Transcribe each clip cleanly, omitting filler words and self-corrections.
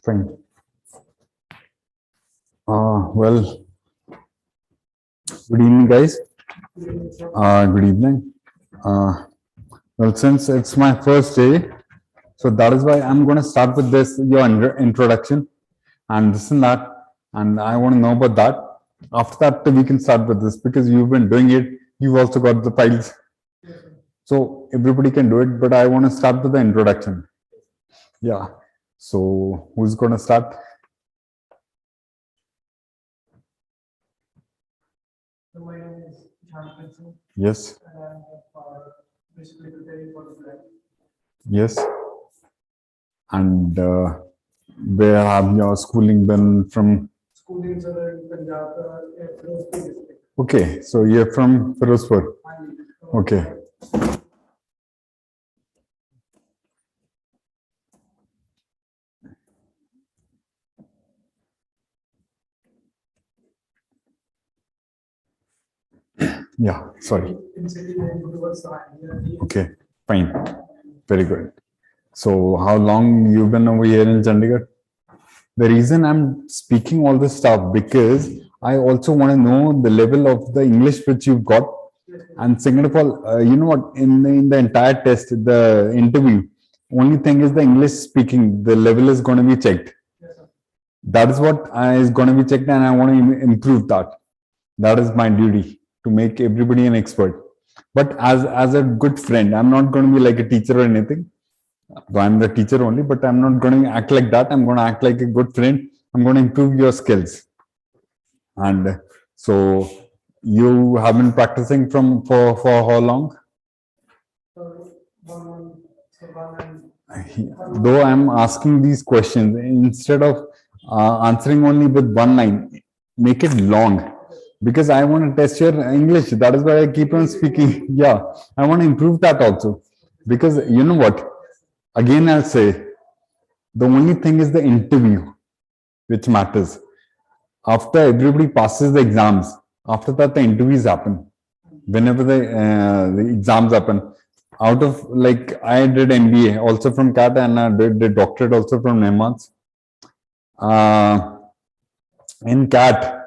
Fine. Well, good evening, guys. Good evening. Well, since it's my first day, so that is why I'm going to start with this, your introduction and this and that. And I want to know about that. After that, we can start with this because you've been doing it. You've also got the files. So everybody can do it, but I want to start with the introduction. Yeah. So who's going to start? My name is Krishna. Yes. And basically preparing for the CLAT. Yes. And where have your schooling been from? Schooling is in Punjab, Firozpur district. Okay, so you're from Firozpur. Okay. Yeah, sorry. Okay, fine. Very good. So how long you've been over here in Chandigarh? The reason I'm speaking all this stuff because I also want to know the level of the English which you've got. And second of all, you know what, in the entire test, the interview, only thing is the English speaking, the level is going to be checked. That is what is going to be checked, and I want to improve that. That is my duty, to make everybody an expert. But as a good friend, I'm not going to be like a teacher or anything. So I'm the teacher only, but I'm not going to act like that. I'm going to act like a good friend. I'm going to improve your skills. And so you have been practicing for how long? Though I'm asking these questions, instead of answering only with one line, make it long. Because I want to test your English. That is why I keep on speaking. Yeah, I want to improve that also. Because you know what? Again, I'll say, the only thing is the interview, which matters. After everybody passes the exams, after that the interviews happen. Whenever the exams happen, out of, like, I did MBA also from CLAT, and I did the doctorate also from NEMATS. In CLAT,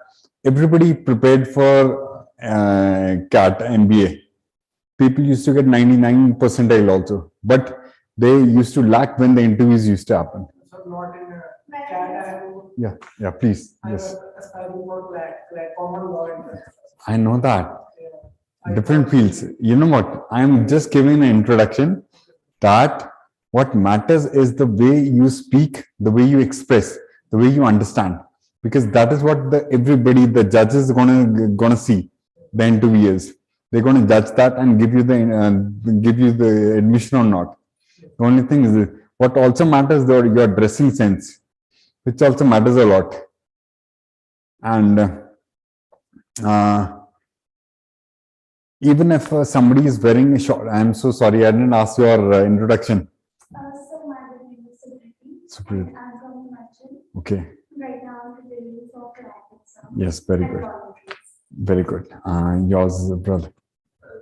everybody prepared for CLAT MBA. People used to get 99 percentile also, but they used to lack when the interviews used to happen. So not in CLAT. Yeah, please. Yes. Common law. I know that. Different fields. You know what? I'm just giving an introduction that what matters is the way you speak, the way you express, the way you understand, because that is what everybody, the judges, gonna see. The interviewers, they're going to judge that and give you the admission or not. The only thing is what also matters is your dressing sense, which also matters a lot. And even if somebody is wearing a short, I'm so sorry, I didn't ask your introduction. So my name is Supreet. and I'm from Himachal. Okay. Right now I'm preparing for CLAT exam. Yes, very and good. volunteers. Very good. Yours, brother.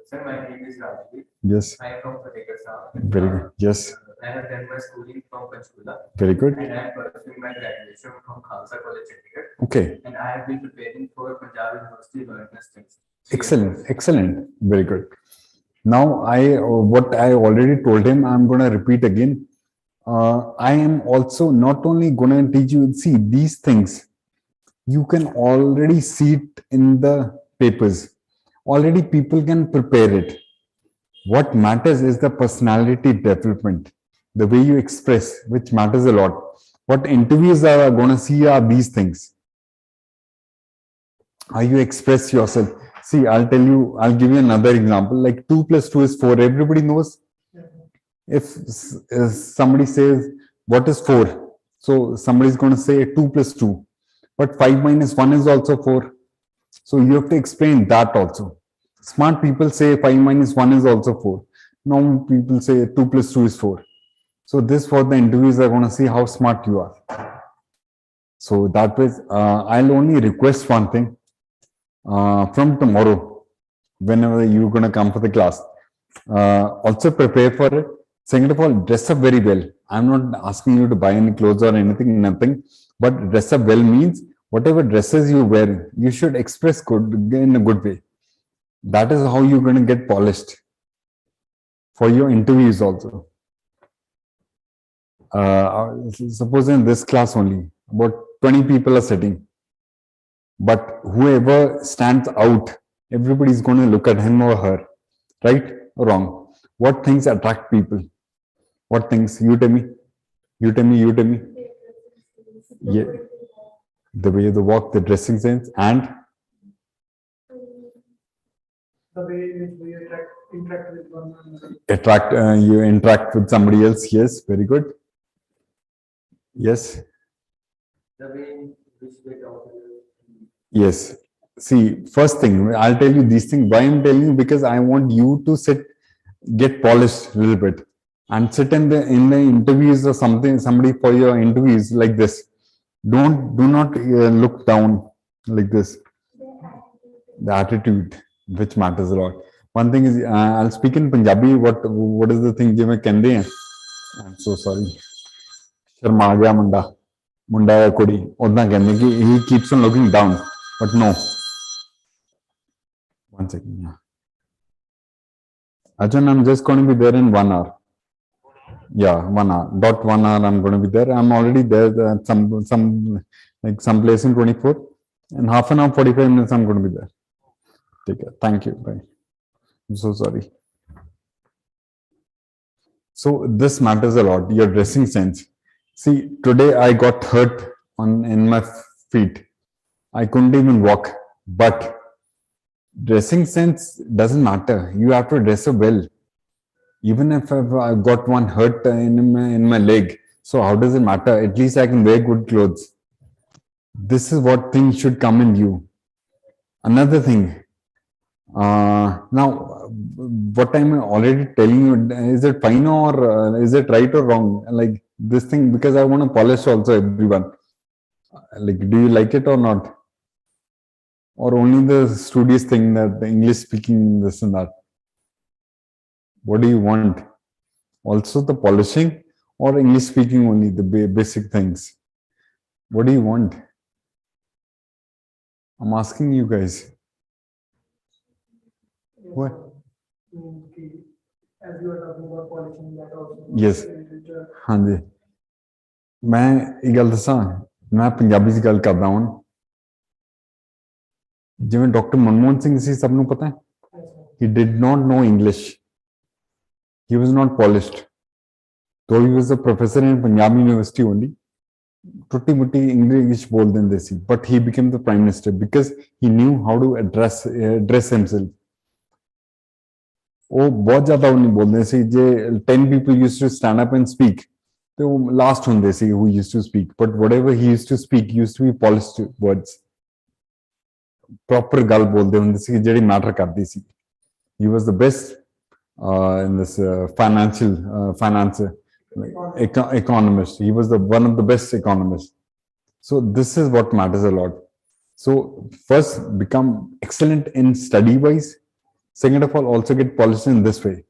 Sir, my name is Rajdeep. Yes. I am from Fatehabad. Very good. Yes. I have done my schooling from Panchkula. Very good. And I am pursuing my graduation from Khalsa College, Chandigarh. Okay. And I have been preparing for Punjab University Law Tests. Excellent. Excellent. Very good. Now, what I already told him, I'm going to repeat again. I am also not only going to teach you, see, these things, you can already see it in the papers. Already people can prepare it. What matters is the personality development, the way you express, which matters a lot. What interviews are going to see are these things. How you express yourself. See, I'll give you another example. Like 2 + 2 is 4. Everybody knows. If somebody says What is 4? So somebody's going to say 2 plus 2. But 5 minus 1 is also 4. So you have to explain that also. Smart people say 5 minus 1 is also 4. Normal people say 2 plus 2 is 4. So this for the interviews are going to see how smart you are. So that was, I'll only request one thing. From tomorrow, whenever you're going to come for the class, also prepare for it. Second of all, dress up very well. I'm not asking you to buy any clothes or anything, nothing. But dress up well means whatever dresses you wear, you should express good in a good way. That is how you're going to get polished for your interviews also. Suppose in this class only, about 20 people are sitting. But whoever stands out, everybody is going to look at him or her. Right or wrong? What things attract people? What things? You tell me. You tell me. You tell me. Yeah. The way they walk, the dressing sense, and The way in which we interact with one another. you interact with somebody else. Yes, very good. Yes. The way in which they talk. Yes. See, first thing, I'll tell you these things. Why I'm telling you? Because I want you to get polished a little bit, and sit in the interviews or something. Somebody for your interviews like this. Do not look down like this. The attitude, which matters a lot. One thing is, I'll speak in Punjabi. What is the thing ਜਿਵੇਂ ਕਹਿੰਦੇ ਆ? I'm so sorry. Sharma ਗਿਆ ਮੁੰਡਾ ਜਾਂ ਕੁੜੀ ਉਦਾਂ ਕਹਿੰਦੇ ਕਿ he keeps on looking down, but no. One second. Yeah. Ajahn, I'm just going to be there in 1 hour. Yeah, 1 hour. Dot 1 hour. I'm going to be there. I'm already there. Some place in 24. In half an hour, 45 minutes. I'm going to be there. Take care. Thank you. Bye. I'm so sorry. So this matters a lot. Your dressing sense. See, today I got hurt in my feet. I couldn't even walk. But dressing sense doesn't matter. You have to dress up well. Even if I've got one hurt in my leg, so how does it matter? At least I can wear good clothes. This is what things should come in you. Another thing. Now, what I'm already telling you, is it fine or is it right or wrong? Like this thing, because I want to polish also everyone. Like, do you like it or not? Or only the studious thing that the English speaking this and that? What do you want? Also the polishing or English speaking only, the basic things? What do you want? I'm asking you guys. What? As you are talking about polishing, that also. Yes. हाँ जी, मैं एक गल दसा, मैं पंजाबी च गल करदा हूं। जिवें डॉक्टर मनमोहन सिंह सी सब नूं पता है, he did not know English. He was not polished. Though he was a professor in Punjab University only, टुट्टी मुट्टी English बोल देंदे सी, but he became the prime minister because he knew how to address himself. वो बहुत ज्यादा नहीं बोलते सी, जे 10 people used to stand up and speak, तो वो last होंदे सी who used to speak, but whatever he used to speak used to be polished words. Proper गल बोलदे हुंदे सी जेड़ी मैटर करदी सी. He was the best in this finance economist. He was one of the best economists. So this is what matters a lot. So first, become excellent in study wise. Second of all, also get polished in this way.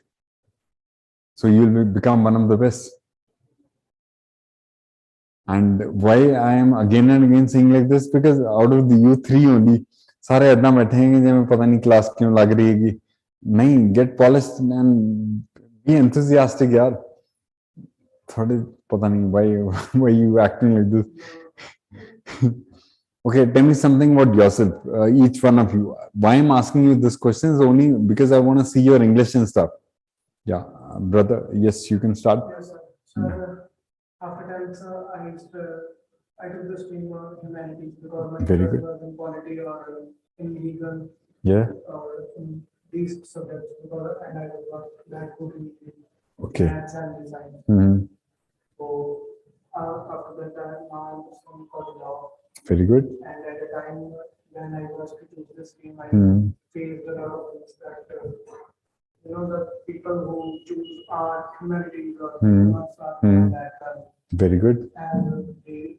So you will become one of the best. And why I am again and again saying like this, because out of the you three only, सारे इतना बैठे हैं कि जब पता नहीं class क्यों लग रही है कि नहीं, get polished and be enthusiastic यार. थोड़े पता नहीं why you acting like this. Okay, tell me something about yourself, each one of you. Why I'm asking you this question is only because I want to see your English and stuff. Yeah, brother, yes, you can start. Yes, sir. Sir, after 10th, I took the stream of humanities because my Very interest good. was in polity or in legal Yeah, or in these subjects because and I was not that good in okay. maths and design. Mhm. So After that time, I'm from college law. Very good. And at the time when I was to choose this stream, I Hmm. faced a lot of things that, the people who choose art, humanities, or commerce are Hmm. that Very good. and the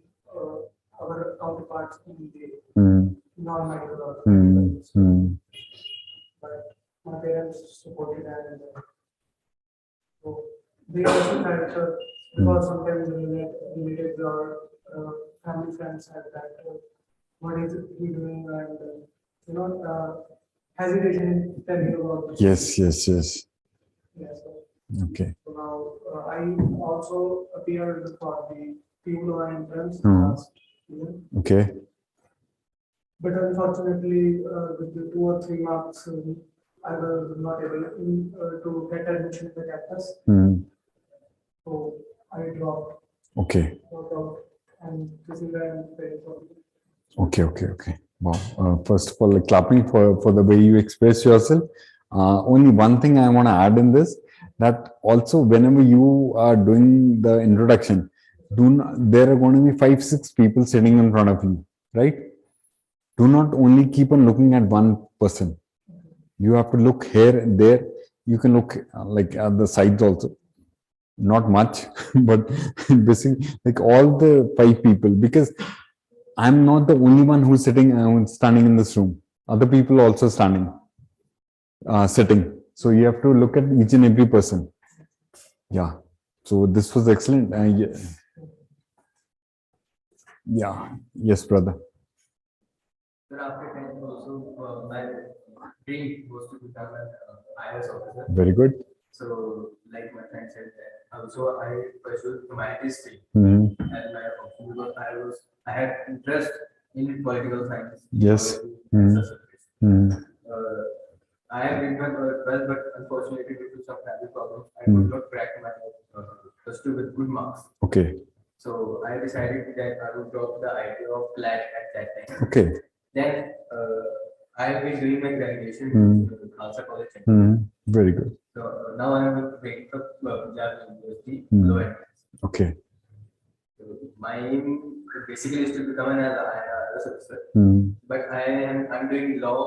our counterparts in the Hmm. non-medical or Hmm. Hmm. but my parents supported and so they also felt because sometimes relatives or family friends had that what is he doing and hesitation in telling you about this. Yes, yes, yes. Yes. Okay. So now I also appeared for the PULO entrance Hmm. last year. Okay. But unfortunately, with the 2 or 3 marks, I was not able to get admission in the campus. Hmm. So I dropped Okay. out, and this is why I'm very sorry. Okay, okay, okay. Wow. First of all, like clapping for the way you express yourself. Only one thing I want to add in this, that also whenever you are doing the introduction, there are going to be 5, 6 people sitting in front of you, right? Do not only keep on looking at one person. You have to look here and there. You can look like at the sides also. Not much, but basically like all the 5 people, because I'm not the only one who's standing in this room. Other people also sitting. So you have to look at each and every person. Yeah. So this was excellent. Yeah. Yes, brother. Then after 10th also, my dream was to become an IELTS officer. Very good. So, like my friend said that also I pursued humanities stream Hmm. as my option because I had interest in political science. Yes. Geography, Hmm. and such subjects. Hmm. I have been my 12th, but unfortunately due to some family problems, I could not crack my +2 with good marks. Okay. So I decided that I would drop the idea of CLAT at that time. Okay. Then I have been doing my graduation in Khalsa College. Hmm. Very good. So now I am waiting for Punjab University Hmm. law entrance. Okay. So my aim basically is to become an IELTS officer. Hmm. But I'm doing law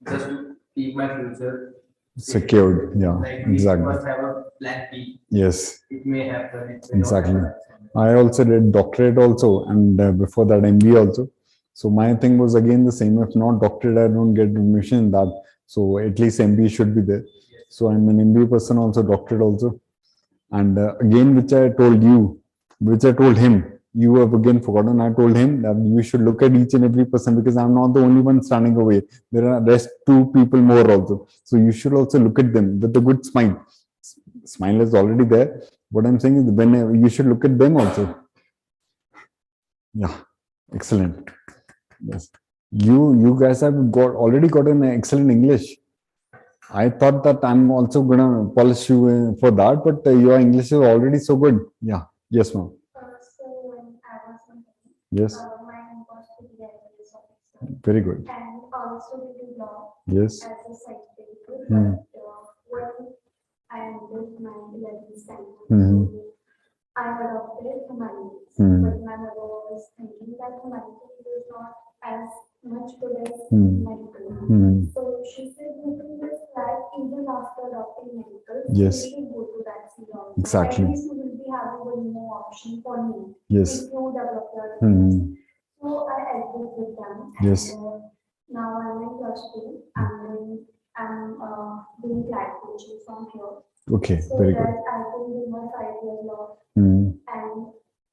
just to keep my future Secured. Yeah. Like we Exactly. must have a plan B. Yes. It may happen. It may Exactly. not happen. I also did doctorate also, and before that MBA also. So my thing was again the same. If not doctorate, I don't get admission in that. So at least MBA should be there. Yes. So I'm an MBA person also, doctorate also. And again, which I told you, which I told him, you have again forgotten. I told him that you should look at each and every person because I'm not the only one standing away. There are rest 2 people more also. So you should also look at them with a good smile. Smile is already there. What I'm saying is when you should look at them also. Yeah, excellent. Yes, you guys have already got an excellent English. I thought that I'm also gonna polish you for that, but your English is already so good. Yeah. Yes, ma'am. So when I was in Yes. my aim was to be an IELTS officer Very good. and also to do law Yes. as a side paper. Hmm. But when I ended my 11th standard, Hmm. so I adopted humanities. Hmm. But my mother was thinking that humanities is not as much good as Hmm. medical. Hmm. So she said, you can just like even after adopting medical, Yes. you should go to that field. Exactly. At least you will be having one more option for me. Yes. If you develop your Hmm. interest. So I agreed with them. Yes. And now I'm in +2. I'm doing CLAT coaching from here. Okay. So Very that good. I can do my 5 year law Hmm. and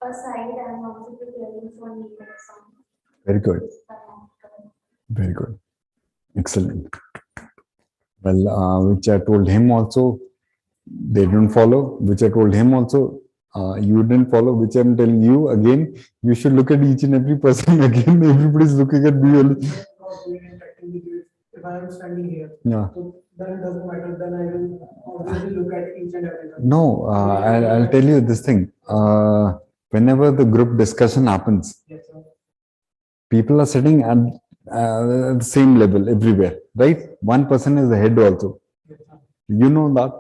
aside I'm also preparing for NEET exam. Very good. Very good. Excellent. Well, which I told him also, they didn't follow, which I told him also, you didn't follow, which I'm telling you again, you should look at each and every person again. Everybody's looking at me only. Not doing interacting with you. If I am standing here, Yeah. so then it doesn't matter. Then I will obviously look at each and every person. No, I'll tell you this thing. Whenever the group discussion happens, Yes, sir. people are sitting at the same level everywhere, right? One person is the head also. Yes, sir. You know that.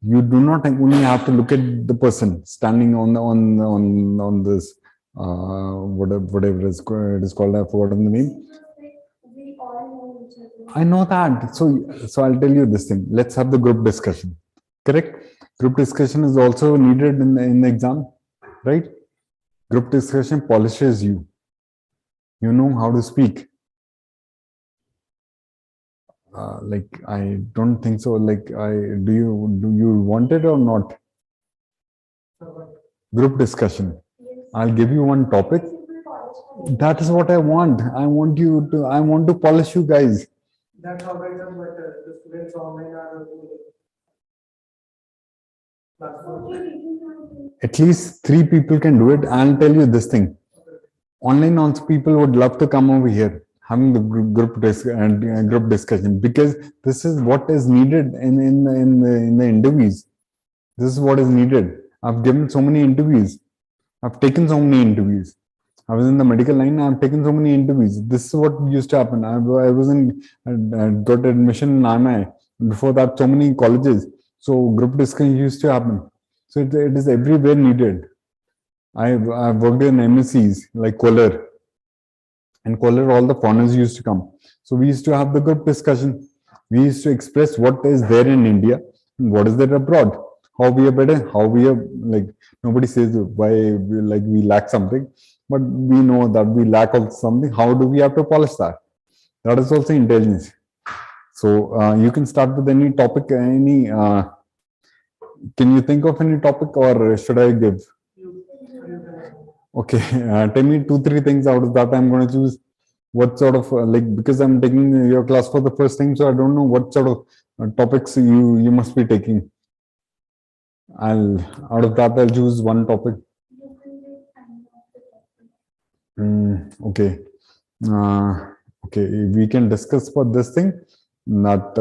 You do not only have to look at the person standing on this whatever it is called. I've forgotten the name. We all know each other. I know that. So I'll tell you this thing. Let's have the group discussion. Correct? Group discussion is also needed in the exam, right? Group discussion polishes you. You know how to speak. Like I don't think so. Like do you want it or not? Group discussion. Yes. I'll give you one topic. People polish. That is what I want. I want to polish you guys. That's how it is, but the students online are platform. Okay, we can have it. At least 3 people can do it. I'll tell you this thing. Online also people would love to come over here having the group discussion, because this is what is needed in the interviews. This is what is needed. I've given so many interviews. I've taken so many interviews. I was in the medical line. I've taken so many interviews. This is what used to happen. I was in got admission in IMI. Before that, so many colleges. So group discussion used to happen. So it is everywhere needed. I've worked in MSCs like Kohler. And Kohler, all the foreigners used to come. So we used to have the group discussion. We used to express what is there in India and what is there abroad. How we are better, how we are, like, nobody says why we lack something, but we know that we lack of something. How do we have to polish that? That is also intelligence. So you can start with any topic, can you think of any topic, or should I give? Okay, tell me 2-3 things out of that. I'm going to choose what sort of because I'm taking your class for the first time, so I don't know what sort of topics you must be taking. Out of that I'll choose one topic. You can get time of the topic. Okay. Okay, we can discuss for this thing that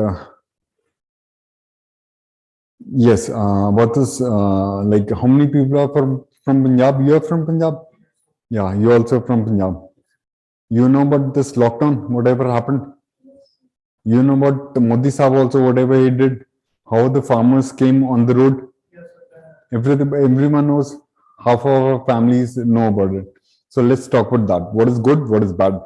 yes, what is like how many people are from Punjab? You are from Punjab? Yeah, you also from Punjab. You know about this lockdown, whatever happened? You know about Modi Sahab also, whatever he did, how the farmers came on the road? Everyone knows. Half of our families know about it. So let's talk about that. What is good? What is bad?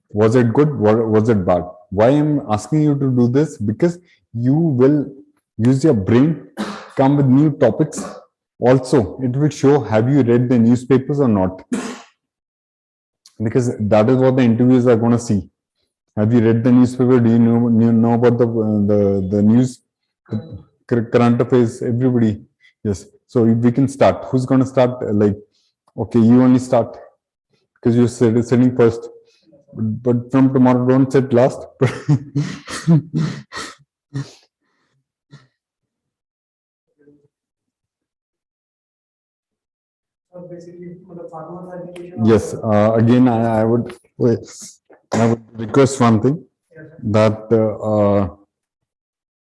Was it good? Was it bad? Why I'm asking you to do this? Because you will use your brain, come with new topics. Also, it will show, have you read the newspapers or not? Because that is what the interviews are going to see. Have you read the newspaper? Do you know about the news, current affairs, everybody? Yes. So we can start. Who's going to start? Like, okay, you only start because you're sitting first. But from tomorrow, don't sit last. So basically, the farmers education. Yes. Again, I would request one thing, that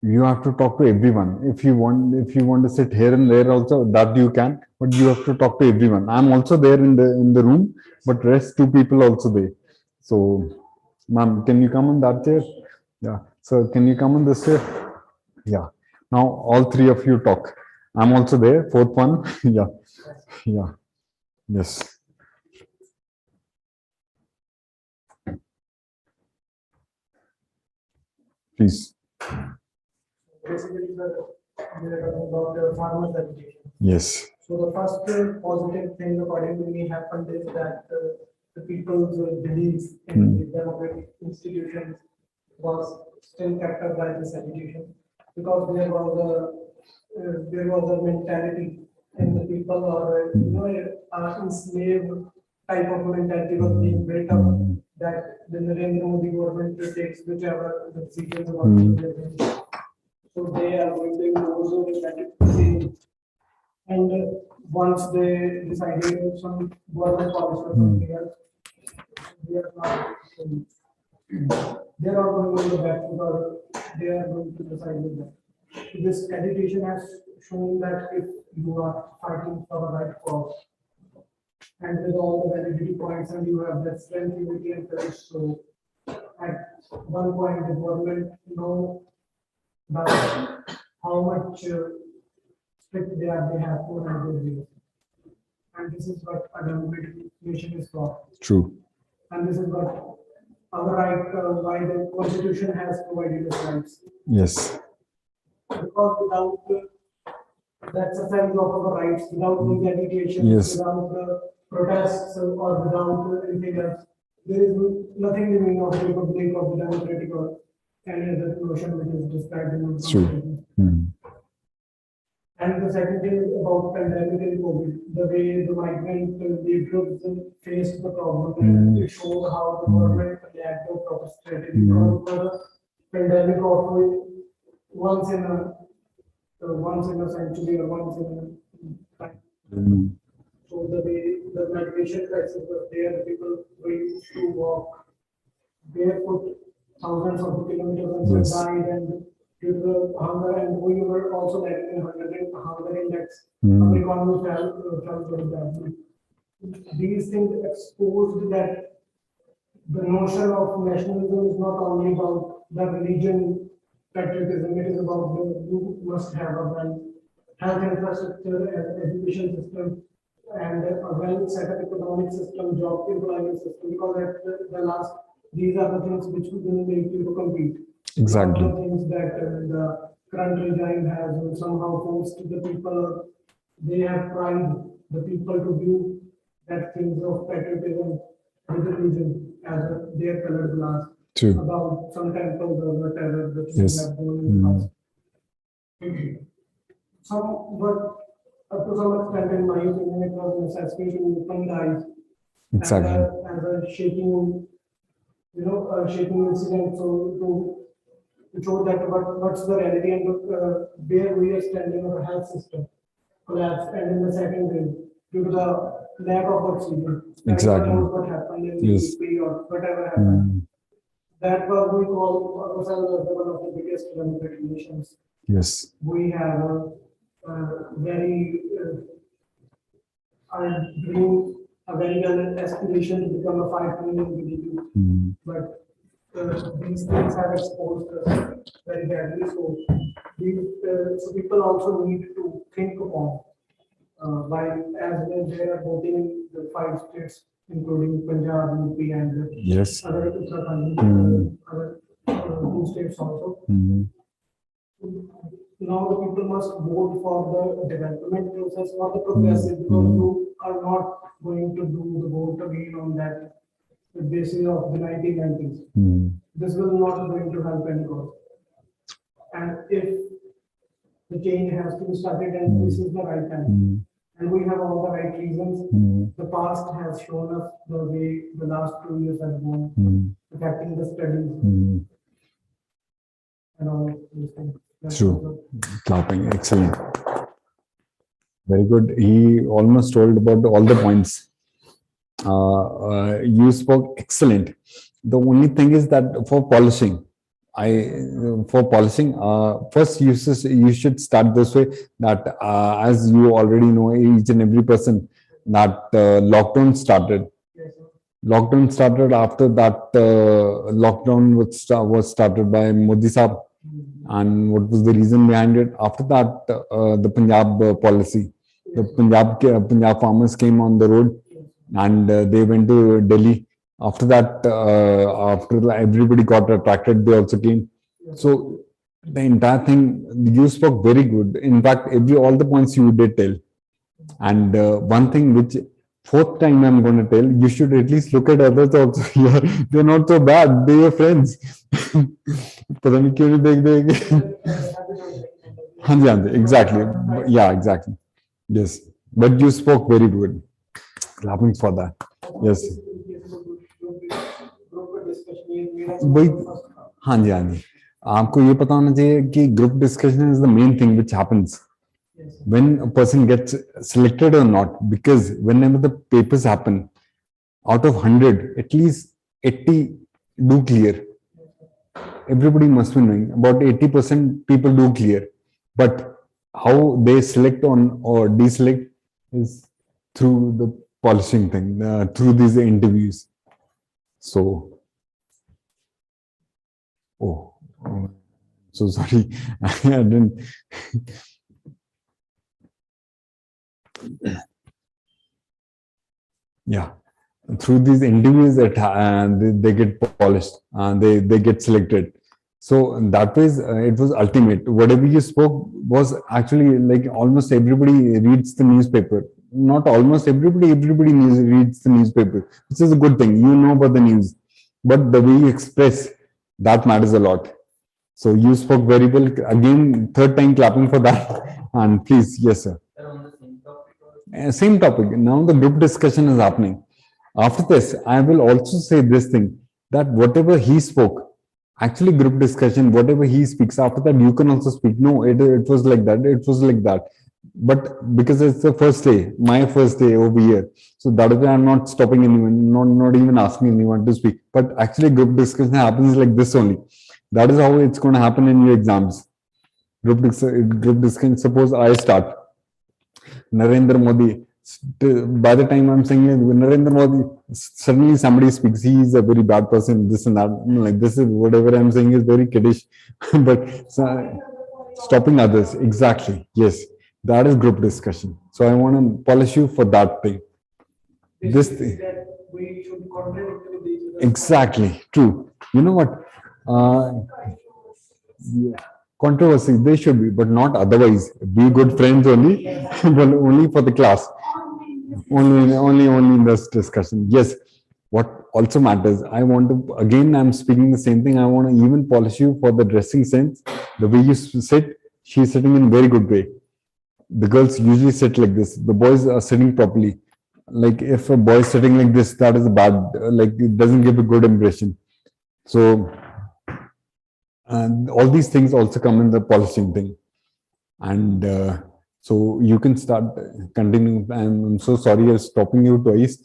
you have to talk to everyone. If you want to sit here and there also, that you can, but you have to talk to everyone. I'm also there in the room, but rest 2 people also there. So, ma'am, can you come on that chair? Yeah. So can you come on this chair? Yeah. Now all 3 of you talk. I'm also there. 4th one. Yeah. Yeah. Yes. Please. Basically, we are talking about the farmers education. Yes. So the first positive thing according to me happened is that the people's belief in the democratic institutions was still kept up by this education, because there was a mentality in the people, or enslaved type of mentality was being built up, that the Narendra Modi government takes whichever the decisions about the so they are going to also the and once they decided some government policy or something else, they are not they are not going to go back, because they are going to decide with that. So this education has shown that if you are fighting for a right cause and with all the validity points, and you have that strength, unity, and courage, so at one point the government know that how much strict they are, they have to have their ways. And this is what a democratic nation is for. True. And this is what our right, why the constitution has provided us rights. Yes. Because without the exercise of our rights, without the education, Yes. without the protests or without anything else, there is nothing remaining of the republic of the democratic or any other notion which is described in the True. constitution. Hmm. And the second thing is about pandemic and COVID, the way the migrant laborers faced the problem, and it showed how the government lacked a proper strategy. Because the pandemic of once in a century or once in a time. Hmm. So the way the migration crisis was there, the people were used to walk barefoot thousands of kilometers and Yes. some died and due to the hunger, and we were also lacking in hunger index. Hmm. Our economy fell very badly. These things exposed that the notion of nationalism is not only about the religion patriotism, it is about the you must have a well health infrastructure and education system and a well set up economic system, job employment system, because at the last, these are the things which will make you to compete. Exactly. Not the things that the current regime has somehow forced the people, they have tried the people to view that things of patriotism with religion as their colored glass True. about some temples or whatever that Yes. we have done in the past. But up to some extent, in my opinion, it was necessary to open the eyes Exactly. as a shaking, a shaking incident. So to show that what's the reality and where we are standing on the health system collapse, and in the second wave due to the lack of oxygen. Exactly. Everyone knows what happened in Yes. the UP or whatever happened. Hmm. That was we call ourselves as one of the biggest democratic nations. Yes. We have a very our dream, a very well aspiration to become a 5 trillion GDP. Hmm. But these things have exposed us very badly. So, so people also need to think upon while as well they are voting in the 5 states, including Punjab, UP, and Yes. other Uttarakhand, other 2 states also. Hmm. Now the people must vote for the development process or the progressive, because you are not going to do the vote again on that basis of the 1990s. Hmm. This will not going to help any cause. And if the change has to be started, and this is the right time, Hmm. and we have all the right reasons. Hmm. The past has shown us the way the last 2 years have gone, Hmm. affecting the studies Hmm. and all these things. That's True. also- Clapping. Excellent. Very good. He almost told about all the points. You spoke excellent. The only thing is that for polishing, first you should start this way, that as you already know, each and every person, that lockdown started. Yes, sir. Lockdown started after that. Lockdown was started by Modi Saab. And what was the reason behind it? After that, the Punjab policy, the Punjab farmers came on the road, and they went to Delhi. After that, after everybody got attracted, they also came. So the entire thing, you spoke very good. In fact, all the points you did tell. And one thing which fourth time I'm going to tell, you should at least look at others also. Yeah, they're not so bad. They're your friends. पता नहीं क्यों नहीं देख देख हाँ जी exactly, yeah, exactly, yes, but you spoke very good. Clapping for that. Yes. वही हाँ जी आपको ये पता होना चाहिए कि group discussion is the main thing which happens when a person gets selected or not, because whenever the papers happen, out of 100 at least 80 do clear. Everybody must be knowing about 80% people do clear, but how they select on or deselect is through the polishing thing, through these interviews. So oh, so sorry. I didn't Yeah, through these interviews that they get polished and they get selected. So in that way, it was ultimate. Whatever you spoke was actually like almost everybody reads the newspaper. Not almost everybody, reads the newspaper, which is a good thing. You know about the news, but the way you express, that matters a lot. So you spoke very well. Again, third time clapping for that. And please, yes, sir. Sir, on the same topic, Same topic. Now the group discussion is happening. After this, I will also say this thing that whatever he spoke, actually group discussion, whatever he speaks, after that you can also speak. No, it was like that. It was like that. But because it's the first day, my first day over here, so that is why I'm not stopping anyone, not even asking anyone to speak. But actually, group discussion happens like this only. That is how it's going to happen in your exams. Group discussion. Suppose I start. Narendra Modi. By the time I'm saying Narendra Modi, suddenly somebody speaks. He is a very bad person. This and that. Like this is whatever I'm saying is very kiddish, but stopping others. Exactly. Yes, that is group discussion. So I want to polish you for that thing. This thing. That we should contradict with each other. Exactly. True. You know what? Yeah. Controversy, they should be, but not otherwise. Be good friends only, but only for the class. Only in this discussion. Yes. What also matters, I want to, again, I'm speaking the same thing. I want to even polish you for the dressing sense. The way you sit, she's sitting in very good way. The girls usually sit like this. The boys are sitting properly. Like if a boy is sitting like this, that is bad. Like it doesn't give a good impression. So, and all these things also come in the polishing thing. And so you can start, continue. I'm so sorry I'm stopping you twice.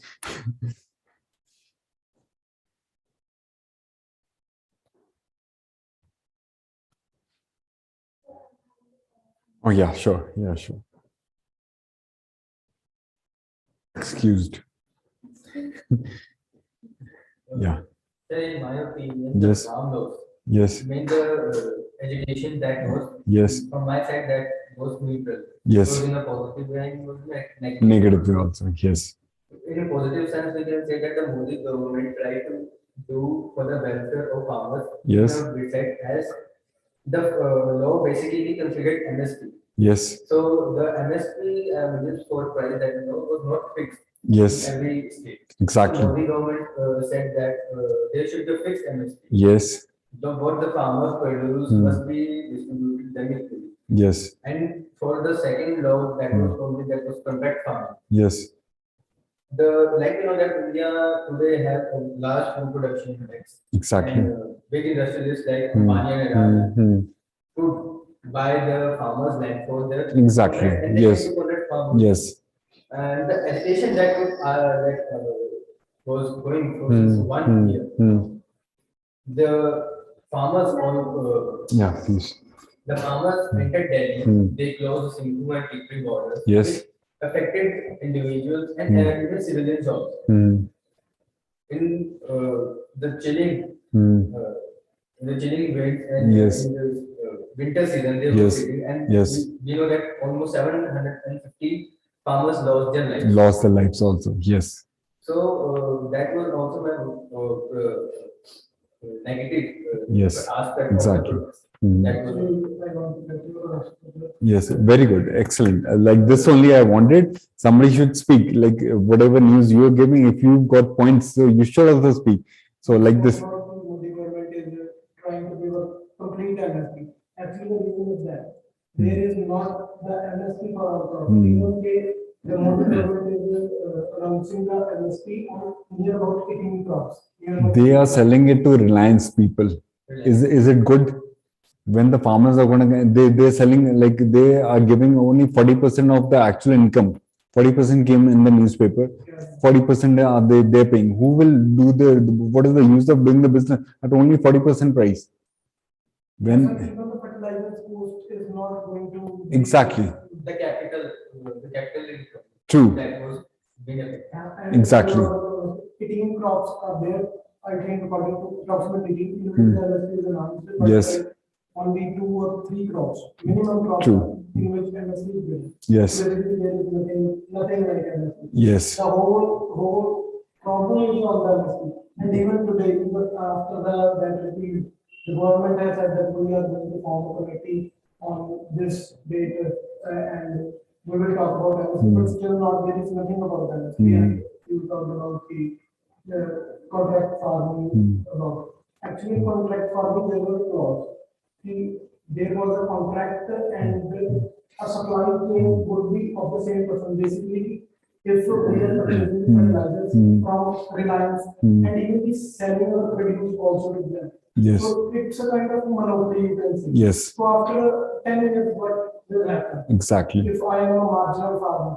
Oh yeah, sure. Yeah, sure. Excused. Yeah. sir, in my opinion, Yes. the farm laws, Yes. mean the education that was, Yes. from my side, that was neutral. Yes. Was in a positive way and was negative. Negative way also. Yes. In a positive sense, we can say that the Modi government tried to do for the welfare of farmers. Yes. In a effect, as the law basically considered MSP. Yes. So the MSP, minimum store price, that was not fixed Yes. in every state. Exactly. The Modi government said that there should be a fixed MSP. Yes. What the farmers produce must be distributed them equally. Yes. And for the second law, that was only that was contract farming. Yes. Like you know that India today have a large food production index. Exactly. And big industrialists like Ambani and Adani to buy the farmers' land for their Exactly. contract, and they Yes. can do contract farming. Yes. And the agitation that was going for since 1 year, the farmers all Yeah, please. the farmers entered Delhi. They closed the Sindhu and Tikri borders. Yes. Which affected individuals and even civilians also. In the chilling, winds and Yes. in the winter season, they were Yes. sitting, and Yes. we know that almost 750 farmers lost their lives. Lost their lives also. Yes. So that was also my negative Yes. aspect. Exactly. Of the that was Yes, very good. Excellent. Like this only I wanted. Somebody should speak. Like whatever news you are giving, if you've got points, so you should also speak. So like this. The government is trying to give a complete MSP. Actually, the reason is that there is not the MSP for our product. Even the Modi government is announcing the MSP on near about 18 crops. They are selling it to Reliance people. Is it good? When the farmers are going to, they're selling, like they are giving only 40% of the actual income. 40% came in the newspaper. 40% are they're paying. Who will do what is the use of doing the business at only 40% price? When the fertilizer cost is not going to exactly. the capital income. True. That was being affected. Exactly. 18 crops are there. I think according to approximately 18, Yes. only 2 or 3 crops, minimum crops, True. in which MSP is given. Yes. So basically there is nothing nothing like MSc. Yes. The whole problem is on the MSc. And even today, even after that repeal, the government has said that we are going to form a committee on this date and we will talk about MSc, but still not, there is nothing about MSc. And you talked about the contract farming about. Actually, contract farming, there was a clause. There was a contract and a supply chain would be of the same person. Basically, if we are purchasing fertilizers from Reliance and even the selling or produce also with them. Yes. So it's a kind of monopoly, you can say. Yes. So after 10 years, what will happen? Exactly. If I am a marginal farmer,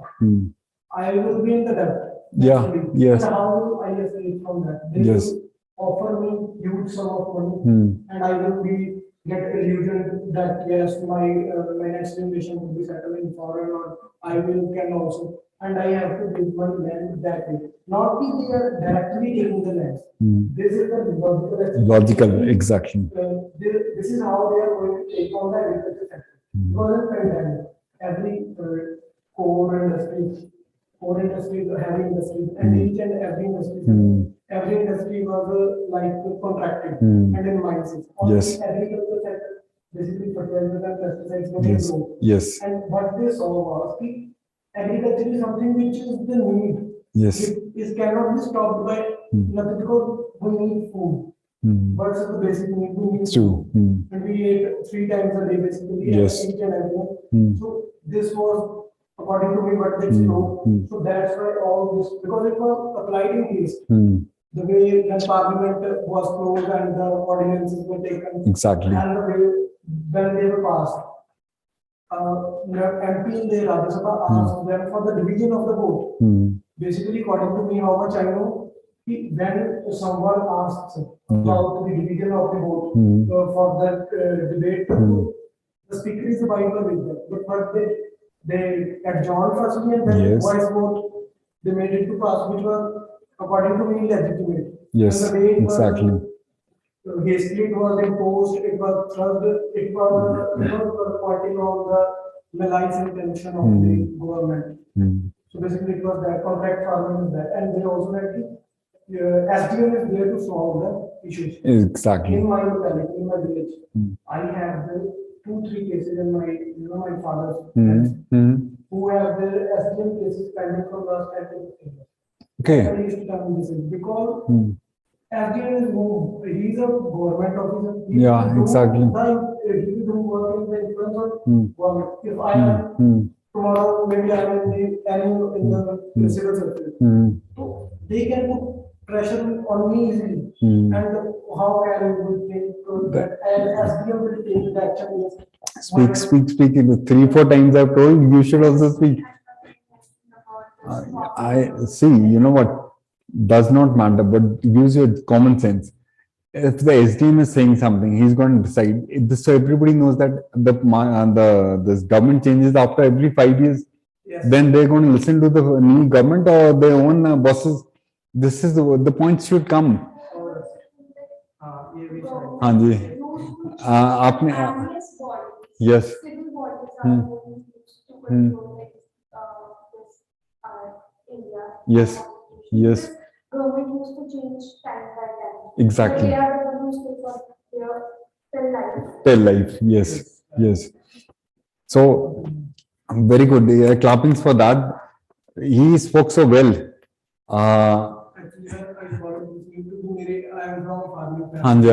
I will be in the debt. Yeah. Actually. Yes. And how will I escape from that? They Yes. will offer me huge sum of money and I will be get illusion that yes, my next generation will be settled in foreign or I will can also, and I have to give my land that way. Not that they are directly taking the land. This is the Logical, exactly. This is how they are going to take on the agriculture sector. Because in pandemic, every core industry, heavy industry, and each and every industry was like contracted and in mindset. Yes. Agriculture sector, basically fertilizers and pesticides were Yes. grown. Yes. And what they saw was the agriculture is something which is the need. Yes. It cannot be stopped by nothing because we need food. What's the basic need? We need True. food. And we ate 3 times a day basically. Yes. Each and everyone. So this was according to me what they know. So that's why all this, because it was applied in case. The way when Parliament was closed and the ordinances were taken. Exactly. And the way when they were passed. MP in the Rajya Sabha asked them for the division of the vote. Basically, according to me, how much I know, when someone asks about the division of the vote for that debate, the speaker is the Bible with them. But what they adjourned firstly and then voice vote, they made it to pass, which was according to me legitimate. Yes, and the way exactly. Hastily it was imposed, it was thrust, it was pointing on the malicious intention of the government. So basically it was that contract farming is that, and they also had the SDM is there to solve the issues. Exactly. In my locality, in my village, I have the 2-3 cases in my, my father's friends who have the SDM cases pending from last 10 to 15 years. Okay. And I used to tell them this is because SDM is moved. He's a government officer. Yeah, exactly. He will work in the influence of government. If I am tomorrow, maybe I am in the civil service. So they can put pressure on me easily. And how can I will think that SDM will take the action? Speak. 3-4 times I've told you should also speak. I see, you know what, does not matter, but use your common sense. If the SDM is saying something, he's going to decide. So everybody knows that this government changes after every 5 years. Yes. Then they're going to listen to the new government or their own bosses. This is the points should come. हाँ जी आपने yes civil bodies are moving to control like India. Yes. Government used to change time by time. Exactly. They are the ones who got their till life. Yes. So very good. Clappings for that. He spoke so well. Actually, sir, I am from a farming family. हाँ जी.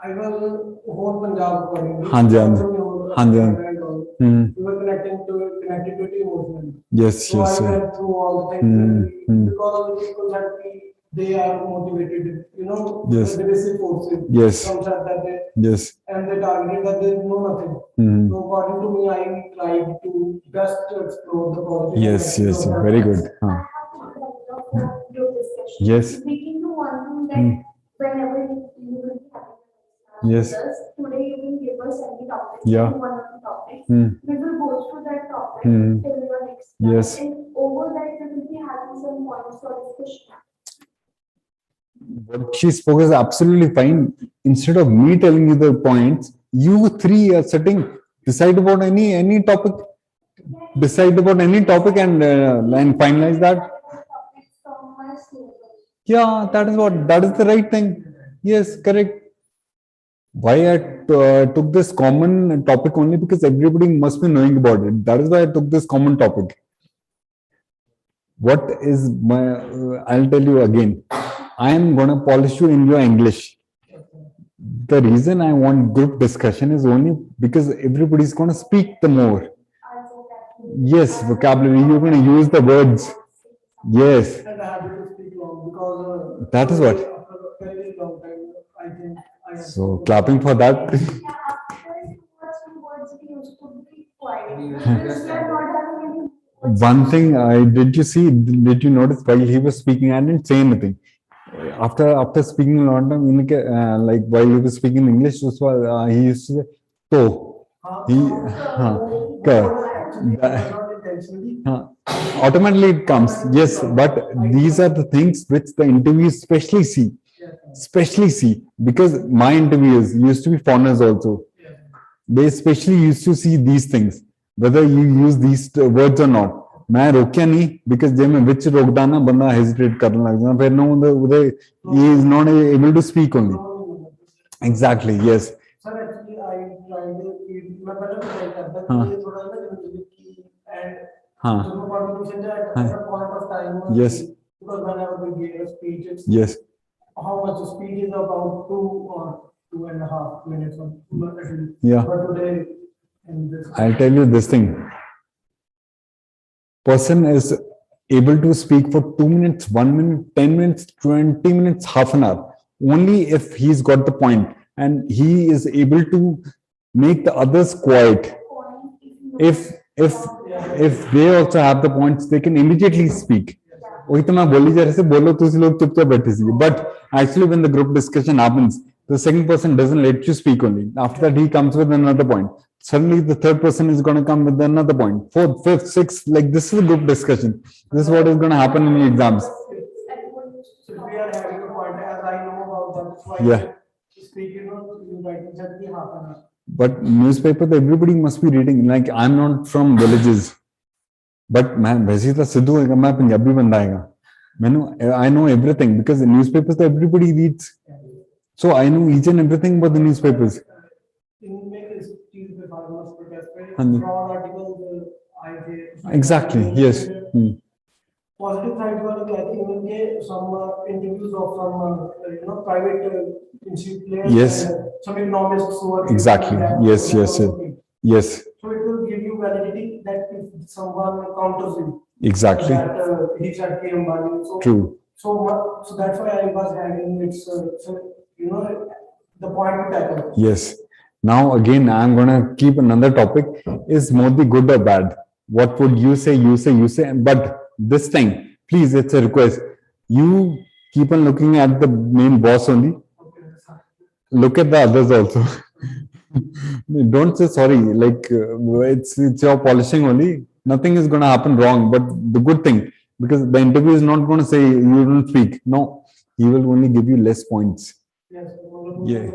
And I was whole Punjab accordingly. हाँ जी. We were connected to it emotionally. Yes. So I went through all the things because people that they are motivated, Yes. the basic forces. Yes. From that they, Yes. and they targeted that they know nothing. So according to me, I tried to best explore the positive. Yes. Very good. I have to group discussion. Yes. We can do one thing that whenever you will be having Yes. today you will give us any topic. Yeah. One of the topics. We will go through that topic till your next class. Yes. And over that we will be having some points for discussion. What she spoke is absolutely fine. Instead of me telling you the points, you 3 are sitting, decide about any topic. decide about any topic and finalize that. Topics from my syllabus. Yeah, that is the right thing. Yes, correct. Why I took this common topic only because everybody must be knowing about it. That is why I took this common topic. What is my, I'll tell you again. I am going to polish you in your English. The reason I want group discussion is only because everybody's going to speak the more. Yes, vocabulary, you're going to use the words. Yes, And I had to speak long because that is what. after a very long time, I think I have So, clapping for that. After words we used to be quiet. Because we are not having any words. One thing, did you notice while he was speaking, I didn't say anything. After speaking a lot of, like while he was speaking English, he used to say, to. He, not intentionally. automatically it comes. Yes, but these are the things which the interviews especially see, because my interviews used to be foreigners also. They especially used to see these things, whether you use these words or not. मैं रोकिया नहीं because जब मैं विच रोकदा ना बंदा hesitate करने लग जाता फिर ना उधर he is not able to speak only. Exactly, yes. Sir, actually, I tried it. मैं पहले तो try करता हाँ. ये थोड़ा ना की and हाँ. जो contribution at हाँ. a point of time. Yes. Because whenever we gave a speech, it's Yes. how much the speech is about 2.5 minutes. Yeah. But today, in this. I'll tell you this thing. Person is able to speak for 2 minutes, 1 minute, 10 minutes, 20 minutes, half an hour. Only if he's got the point and he is able to make the others quiet. If they also have the points, they can immediately speak. वही तो मैं बोली जा रही थी बोलो तुसी लोग चुपचाप बैठे सी but actually when the group discussion happens the second person doesn't let you speak only after that he comes with another point suddenly the third person is going to come with another point fourth fifth sixth like this is a group discussion this is what is going to happen in the exams. If we are having a point, as I know about that, that's why Yeah. speak, you writing exactly half an hour. But newspaper everybody must be reading like I'm not from villages but मैं वैसे तो सिद्धू है मैं पंजाबी बंदा है I know everything because the newspapers everybody reads so I know each and everything about the newspapers. हाँ जी. Exactly, yes. Positive side वाले क्या थे even के some interviews of some private institute players. Yes. And some economists who are Exactly. Yes. Yes. So it will give you validity that if someone counters you. Exactly. That he said K. Ambani. So, True. So that's why I was having its the point to tackle. Yes. Now again, I'm gonna keep another topic. Is Modi good or bad? What would you say? You say. But this time, please, it's a request. You keep on looking at the main boss only. Look at the others also. Don't say sorry. Like it's your polishing only. Nothing is gonna happen wrong. But the good thing, because the interview is not gonna say you don't speak. No, he will only give you less points. Yes. Yeah.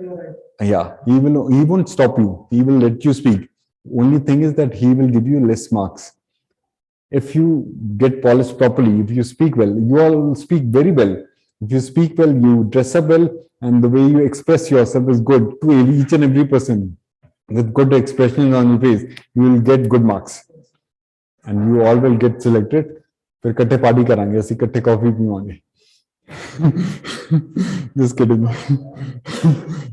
You're right. Yeah, he won't stop you. He will let you speak. Only thing is that he will give you less marks. If you get polished properly, if you speak well, you all speak very well. If you speak well, you dress up well, and the way you express yourself is good to each and every person. With good expression on your face, you will get good marks. And you all will get selected. फिर इकट्ठे party करांगे ऐसे इकट्ठे coffee पीवांगे. Just kidding.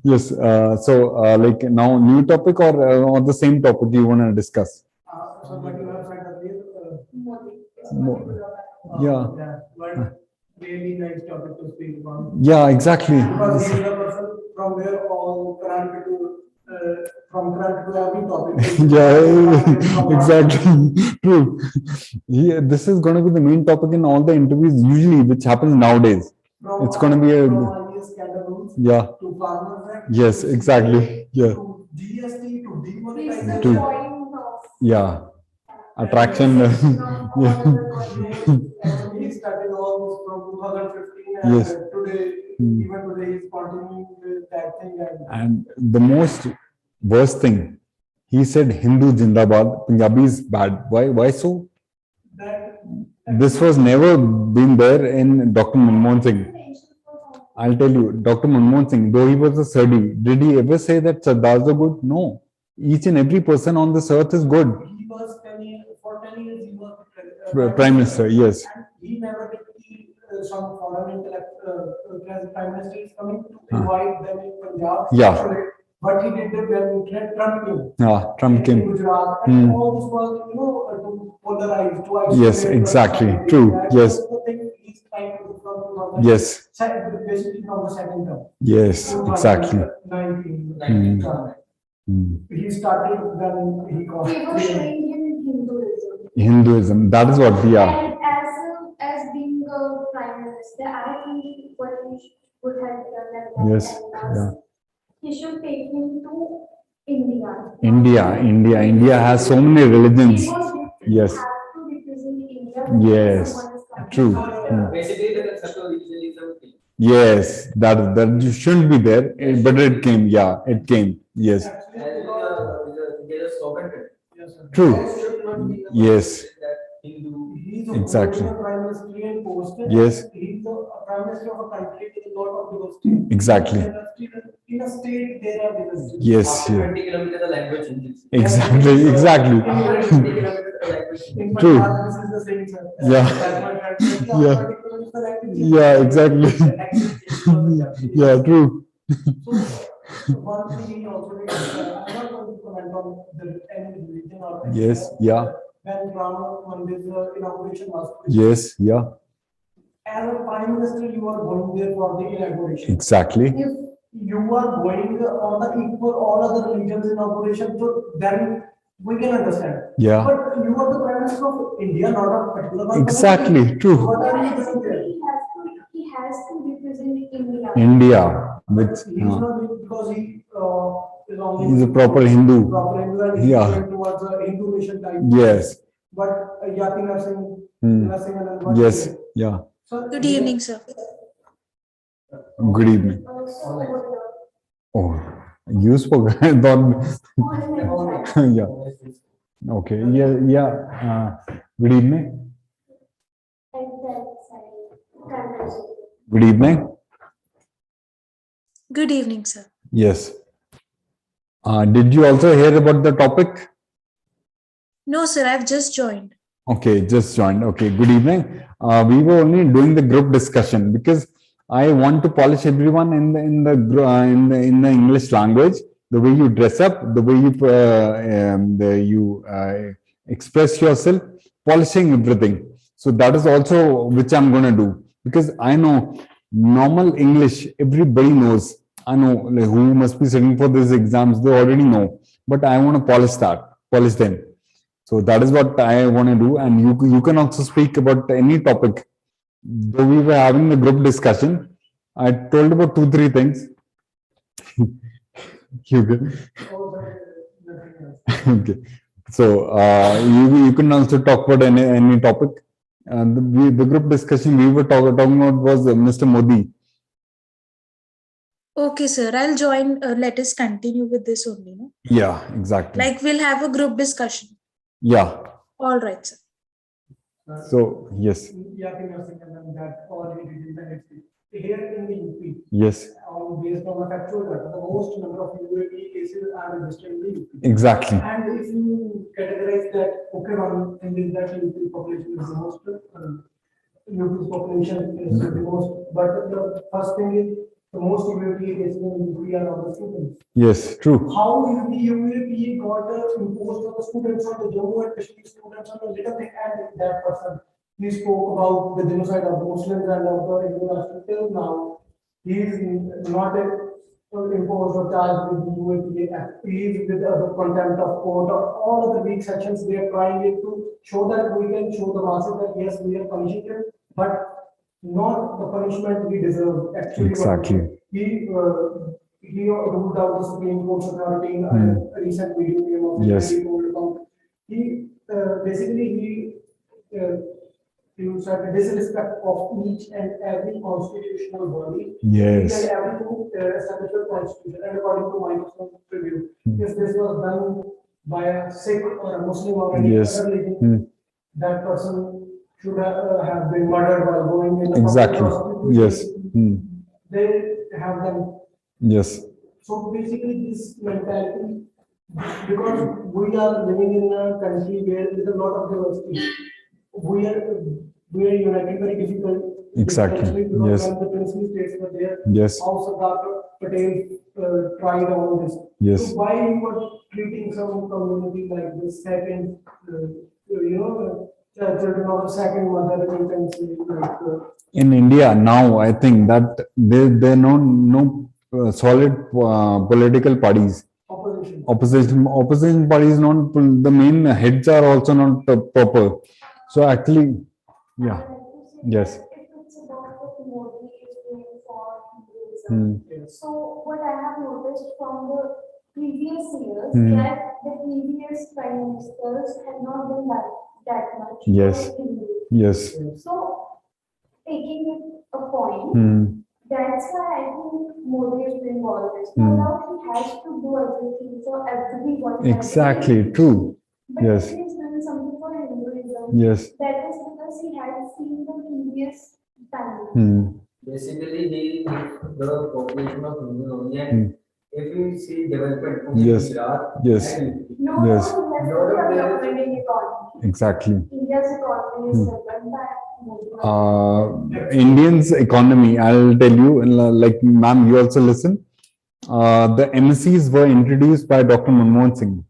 Yes. Like now, new topic or the same topic you want to discuss? So what you have said earlier. Yeah. But really nice topic to speak about. Yeah. Exactly. Because he is a person from where all Quran from Quran to every topic. Yeah. Exactly. True. Yeah. This is going to be the main topic in all the interviews usually, which happens nowadays. It's going to be a. Yeah. To farmers. Yes. Exactly. Yeah. To GST to This is demonetization. the True. point of Yeah. Attraction. He started all this from 2015 and Yes. today, even today, he's continuing with that thing. And the most worst thing, He said Hindu Jindabad, Punjabi is bad. Why so? That This was never been there in Dr. Manmohan Singh. I'll tell you, Dr. Manmohan Singh, though he was a Sardi, did he ever say that Sardars are good? No. Each and every person on this earth is good. he was 10 years, for 10 years he was Prime Minister, yes. and he never did see some foreign prime minister is coming to invite them in Punjab. Yeah. But he did it when Trump came. Trump In came. Gujarat, and all this was, to polarize, to isolate. Yes, exactly. True. That Yes. was the thing he's trying to do from Yes. basically from the second term. Yes, exactly. 19. He started when he He was got. trained in Hinduism. Hinduism, that is what we are. And as being a prime minister, I think what he would have done at that Yes, time was he should take him to India. India has so many religions. He was Yes. have to represent India. Yes, Someone is coming. true. Basically, the concept of regionalism. Yes, that shouldn't be there, but it came. Yeah, it came. Yes, There's a slogan. true. There should not be a Yes. that Hindu. He's a Exactly. prime ministerial post. Yes. He's the prime minister of a country with a lot of diversity. Exactly. In a state, there are diversity. Yes. After Yeah. 20 kilometers, the language changes. Exactly. After Exactly. 20 kilometers, the language changes. In True. Punjab, this is the same, sir. Yeah. That's my friend. Yeah. Particularly the language. Yeah. Exactly. Yeah. True. So, one thing he also did, I'm not going to comment on any religion or. Yes. Yeah. When Ram Mandir's inauguration was. Yes. Yeah. As a prime minister, you are going there for the inauguration. Exactly. If you are going on the equal all other religions inauguration, so then we can understand. Yeah. But you are the prime minister of India, not a particular one. Exactly. True. What are you doing there? He has to represent India. India, with He's not doing it because he is only. he's a proper Hindu. Proper Hindu and he's Yeah. going towards a Hindu nation type. Yes. But Yati Nursing, Hmm. nursing and what Yes. he did. Yeah. So Good evening, sir. Good evening. So, Oh, you spoke. I thought. Yeah. Okay. Yeah. Yeah. Good evening. Good evening. Good evening, sir. Yes. Did you also hear about the topic? No, sir, I've just joined. Okay, just joined. Okay, good evening. We were only doing the group discussion because I want to polish everyone in the English language. The way you dress up, the way you express yourself, polishing everything. So that is also which I'm going to do because I know normal English everybody knows. I know like, who must be sitting for these exams. They already know, but I want to polish them. So that is what I want to do, and you can also speak about any topic. Though we were having a group discussion, I told about 2-3 things. You can. Okay. So you can also talk about any topic. The group discussion we were talking about was Mr. Modi. Okay, sir, I'll join. Let us continue with this only. No? Yeah, exactly. Like we'll have a group discussion. Yeah. All right, sir. So yes, Yati Nursing and then that all he did in the next week. Here in the UP, yes, based on the factual data, the most number of UAP cases are registered in the UP. exactly. And if you categorize that, okay, one thing is that UP population is the most, UP's population is the most, but the first thing is the most UAP cases in UP are of the students. Yes, true. How the UAP got imposed on the students, on the Jammu and Kashmir students, on the little thing, and that person, he spoke about the genocide of Muslims and of the international till now. He is not imposed or charged with the UAP. He is with the contempt of court or all other weak sections. They are trying it to show that we can show the masses that yes, we are punishing him, but not the punishment he deserves. Actually, Exactly. He ruled out the Supreme Court's authority in a recent video game of Yes. He basically he said the disrespect of each and every constitutional body. Yes. Each and every establishment constitution, and according to my personal review, if this was done by a Sikh or a Muslim or any Yes. other religion, Hmm. that person should have been murdered while going in a Exactly. public hospital. Yes. Hmm. They have them. Yes. So basically, this mentality, because we are living in a country where there is a lot of diversity, we are united very difficult. Exactly. difficultly, because Yes. when the princely states were there, Yes. also Dr. Patel tried on this. Yes. So why you were treating some community like this second, children of a second mother, you can say, like. In India now, I think that there are no solid political parties. Opposition. Opposition parties not the main heads are also not proper. So actually, yeah. Yes. If it's about what Modi is doing for Hmm. Hinduism. So what I have noticed from the previous years, Hmm. that the previous prime ministers have not been that much. Yes. for Hindu. Yes. So taking it a point, Hmm. that's why I think Modi is doing all this. Hmm. No doubt he has to do everything for everyone. Exactly. True. But Yes. if he's doing something for Hinduism, Yes. that is because he had seen the previous time. Hmm. Basically, he is the population of Hindu only, and if you see development only Yes. Gujarat Yes. and UP. No, Yes. no, he has No, no, no there is- development in economy. Exactly. India's economy is driven by Modi. Indians economy, I'll tell you, like ma'am, you also listen. The MSCs were introduced by Dr. Manmohan Singh.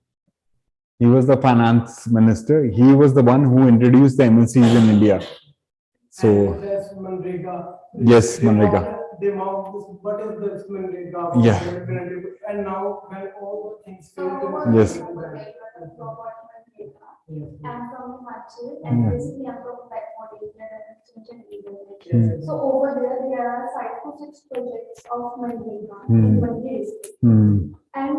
He was the finance minister. He was the one who introduced the MSCs in India. So And there's Manrega. Yes, They Manrega. They mocked this, what is this Manrega? Yeah. And now when all the things So, fail. Yes. I'm from Himachal Hmm. and basically I'm from Modena and Extension Hmm. Leadership. So over there are 5 to 6 projects of Manrega Hmm. in Mandi district. hmm, And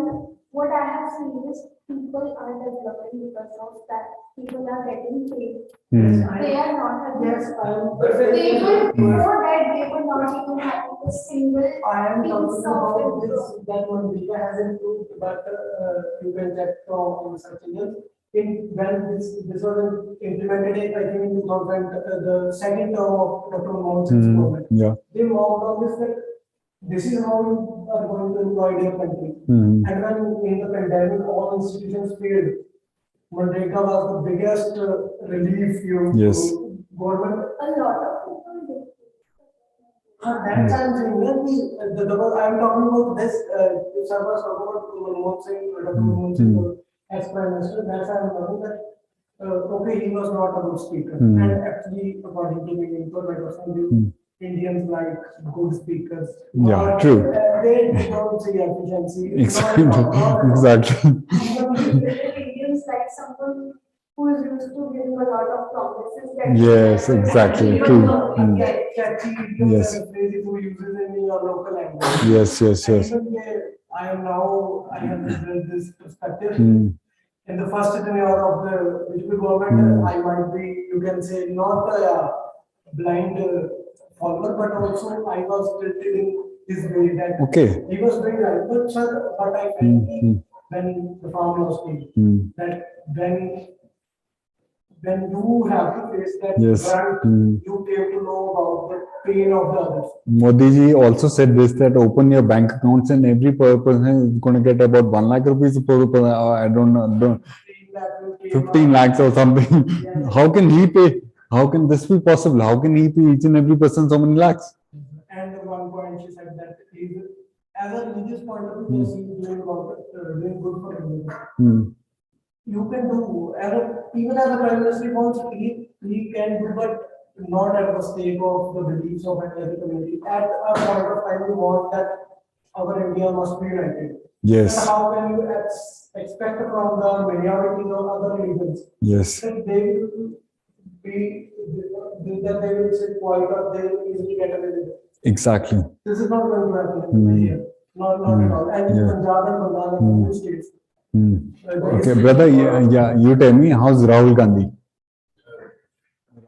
what I have seen is people are developing because of that. People are getting paid. hmm, They are not having. Yes, I am. They will, before that, they were not even having a single I am piece talking of about this, info. that Manrega has improved, but you can check from such years. When this was implemented, I think in 2000, the second term of Dr. Manmohan Singh's hmm, government. yeah. They mocked on this that this is how you are going to employ your country. Hmm. And when in the pandemic, all institutions failed. Manrega was the biggest relief you. Yes. Government. A lot of people do. That's I'm saying. I'm talking about this. If I was talking about Manmohan Singh, Dr. Manmohan Singh as Prime Minister, that's I'm talking that. Okay, he was not a good speaker, and actually, according to the information, Indians like good speakers. Yeah, But, true. They don't see efficiency. Exactly. Not- Exactly. Indians like someone who is used to giving a lot of promises. that- Yes, exactly, true. Catchy idioms Yes. and phrases who uses in your local language. Yes, yes, And yes. even there, I have built this perspective. Hmm. In the first tenure of the digital government, I might be, you can say, not a blind follower, but also I was tilted in his way that Okay. he was doing right. But sir, what I felt when the farm was paid, Hmm. that when you have to face that Yes. grunt, you came to know about the pain of the others. Modi ji also said this, that open your bank accounts and every person is going to get about 1 lakh rupees I don't know, 15 lakhs or something. How can he pay? How can this be possible? How can he pay each and every person so many lakhs? And at one point she said that he's, as a religious point of view, yes, he's doing good for India. Hmm. You can do, even as a prime minister wants, he can do, but not at the stake of the beliefs of every community. At a point of time, you want that our India must be united. Yes. And how can you expect from the minorities of other religions Yes. that they will be, that they will say quiet or they will easily get away with it? Exactly. This is not going to happen here. Not at all. And Yeah. Punjab and Bengal and two states. Hmm. Okay, brother, yeah, you tell me, how's Rahul Gandhi?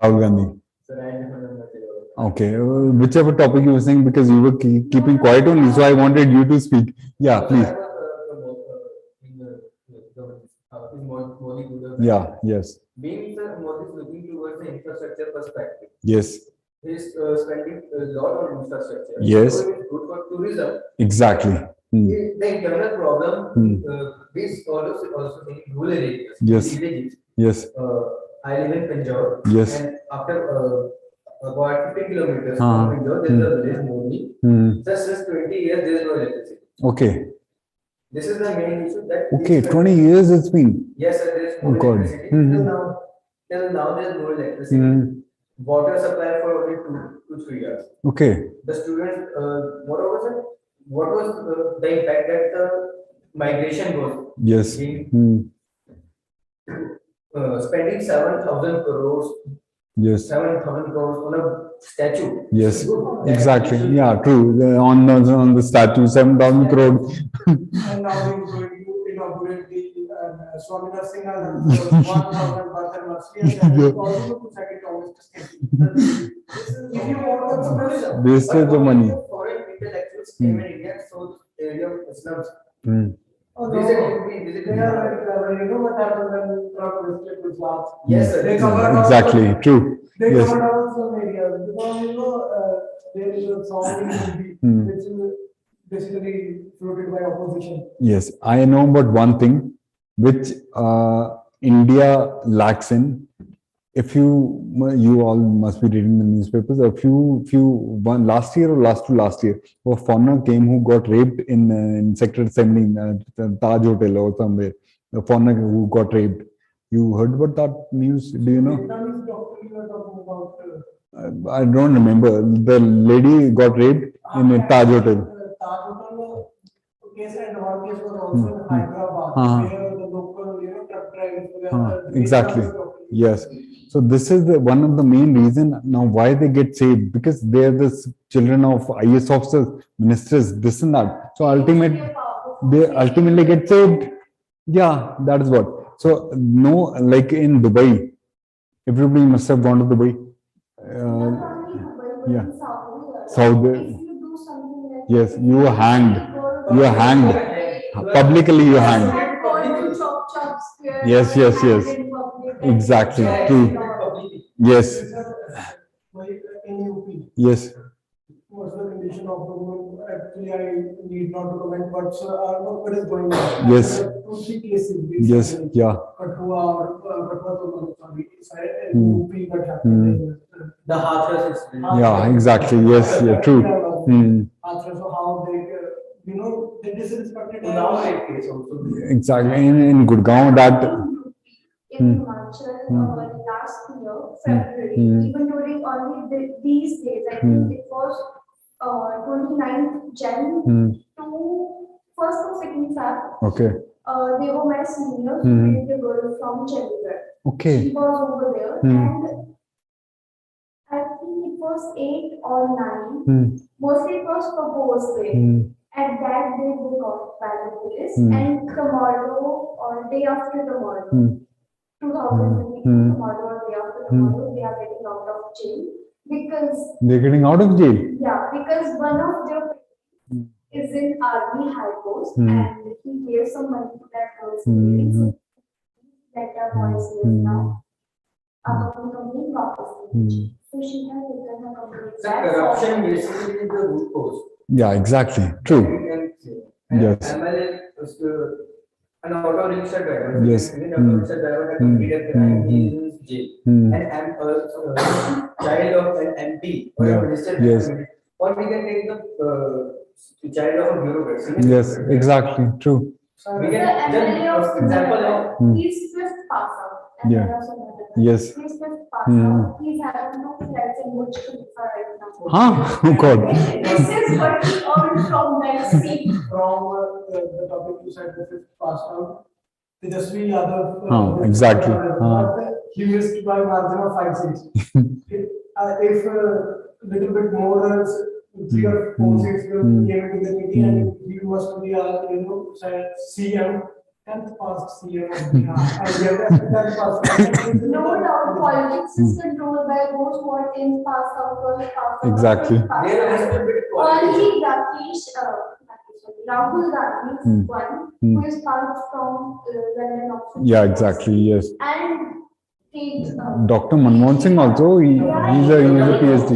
Rahul Gandhi. Sir, I don't remember. Okay, whichever topic you were saying, because you were keeping quiet only, so I wanted you to speak. Yeah, please. In the government house. Yeah, yes, Being the Modi is looking towards the infrastructure perspective. yes, He's spending a lot on infrastructure. Yes. So it is good for tourism. exactly. Hmm. The internal problem is also in rural areas, Yes. villages. Yes, I live in Punjab. Yes. And after about 50 kilometers Uh-huh. from Punjab, there is a village Modi. Hmm. Just 20 years, there is no electricity. Okay, This is the main issue that. okay, is- 20 years it's been. Yes, sir, there is no Oh, God. electricity. Mhm. Till now there is no electricity. Hmm. Water supply for only 2 to 3 years. Okay, The students, moreover, sir, what was the impact that the migration was? yes. In, Hmm. spending 7,000 crores, Yes, 7,000 crores on a statue. yes, Good. exactly. Yeah, true. On the statue, 7,000 crore. And now we're going to inaugurate the Swaminathan Singh 1,000th birth anniversary, and then Yeah. also to second August. If you want to tourism. Wastage of money. Foreign intellectuals came in India, so the area of slums. Hmm. Oh, Visit, no. we visited. They are like, you know what happened when Trump visited Gujarat? Yes, sir. They covered all- Exactly, true. They Yes. covered out some areas because there is a song in Hindi Hmm. which is basically floated by opposition. Yes, I know about one thing which India lacks in. If you all must be reading the newspapers. One last year or last year, a foreigner came who got raped in Sector 17, Taj Hotel or somewhere. A foreigner who got raped. You heard about that news? Do you know? Vietnamese doctor you are talking about. I don't remember. The lady got raped in a Taj Hotel. Taj Hotel case and one case was also in Hyderabad, where the local truck drivers were. Exactly. Yes. So this is one of the main reason now why they get saved, because they are the children of IS officers, ministers, this and that. So they ultimately get saved. Yeah, that is what. So no, like in Dubai, everybody must have gone to Dubai. Yeah. Saudi. If you do something like Yes, you were hanged. You are hanged. Publicly you are hanged. Yes, yes, yes. Exactly. True. Yes. In UP, Yes. what's the condition of the woman? Actually, I need not to comment, but what is going on? Yes. There are 2-3 cases. Yes. basically. Yeah. Kathua or sorry, Hmm. UP that happened. The Hathras incident. Yeah. Exactly. Yes. Yeah. True. Hmm. So how they, they disrespected. Now it case also. Exactly. In Gurgaon, that. In Himachal, last year, February, even during only these days, I think it was 29th Jan to 1st or 2nd Feb. Okay. They were my seniors, with the girl from Chandigarh. Okay. She was over there, and I think it was 8 or 9. Mostly it was proposed way. At that day, they got by the police, and tomorrow or day after tomorrow, 2022, tomorrow or day after tomorrow, they are getting out of jail because, They're getting out of jail. yeah, because one of their is in army high post, and he gave some money to that girl's parents. Let her boys live now. About the complete property. So she has taken her complete The corruption basically is the root cause. Yeah. Exactly. True. And Yes. MLA is an auto rickshaw driver. Yes. An auto rickshaw driver had committed a crime, he is in jail. And child of an MP or Yeah. a minister. Yes. Or we can take the child of a bureaucrat. Yes. Exactly. True. We The can MLA of just example of he's just pass out. And Yeah. there are some other Yes. He's just pass out. He's having no friends in which to refer right now. Huh? Oh God. This is what we earned from that scene. From the topic you said, the fifth passed out. Tejasvi Yadav. Exactly. He missed by margin of 5 seats. If little bit more, 3 or 4 seats came into the meeting, and he must be, CM, 10th past CM of Bihar. And yet, 10th past. No doubt, politics is controlled by those who are in pass out or pass out. Exactly. Pass there has out. to be Only politics. Rakesh, Rahul Gandhi, one who is part from London Oxford. Yeah, exactly. Yes. And Dr. Manmohan Singh also, he's a PhD.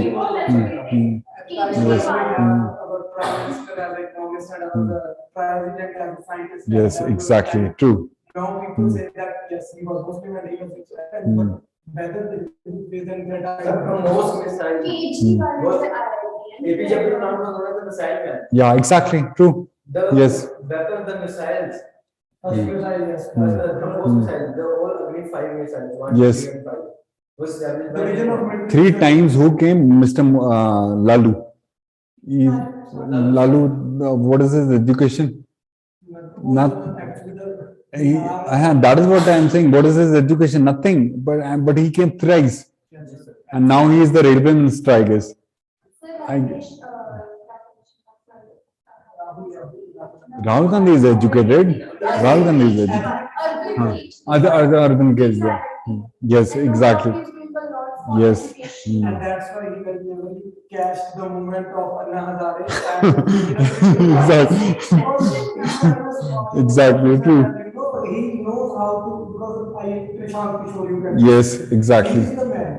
Yes. Our prime minister, like Congress had our president and scientist. Yes, exactly. True. Now people say that yes, he was Muslim and he was Israel, but whether they present that The most missile. Kejriwal is the APJ Abdul Kalam was one of the missile man. Yeah, exactly. True. The Yes. weapons, the missiles, first missile, yes. the most missiles, they were all agreed 5 missiles. 1, Yes. 3, and 5. Was established The by vision of military. 3 times who came? Mr. Lalu. Lalu, what is his education? Not. Actually, That is what I am saying. What is his education? Nothing. But he came thrice. And now he is the railway minister, I guess. Rahul Gandhi is educated. Rahul Gandhi is educated. Urban case, yeah. Yes, exactly. Yes. and that's why he very never catch the movement of Anna Hazare. Exactly, true. He knows how to, because I Krishna Coaching. Yes, exactly. He is the man.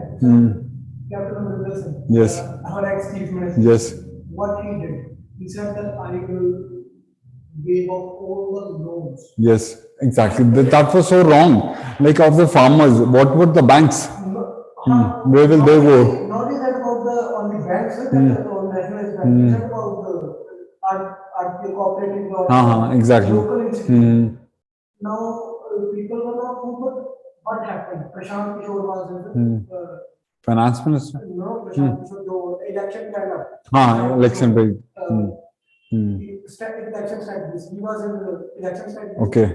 Captain Amrinder Singh. Yes. Our ex-chief minister. Yes. What he did, he said that I will waive off all the loans. Yes, exactly. That was so wrong. Like of the farmers, what were the banks? Where will they go? Not only that about the only banks, that on nationalized banks, it's about the RPO cooperative or Exactly. local institutions. Now people were not who, but what happened? Prashant Kishore was Finance minister. Prashant Kishore, the election kind of. Election period. Election strategies. He was in the election strategies. Okay.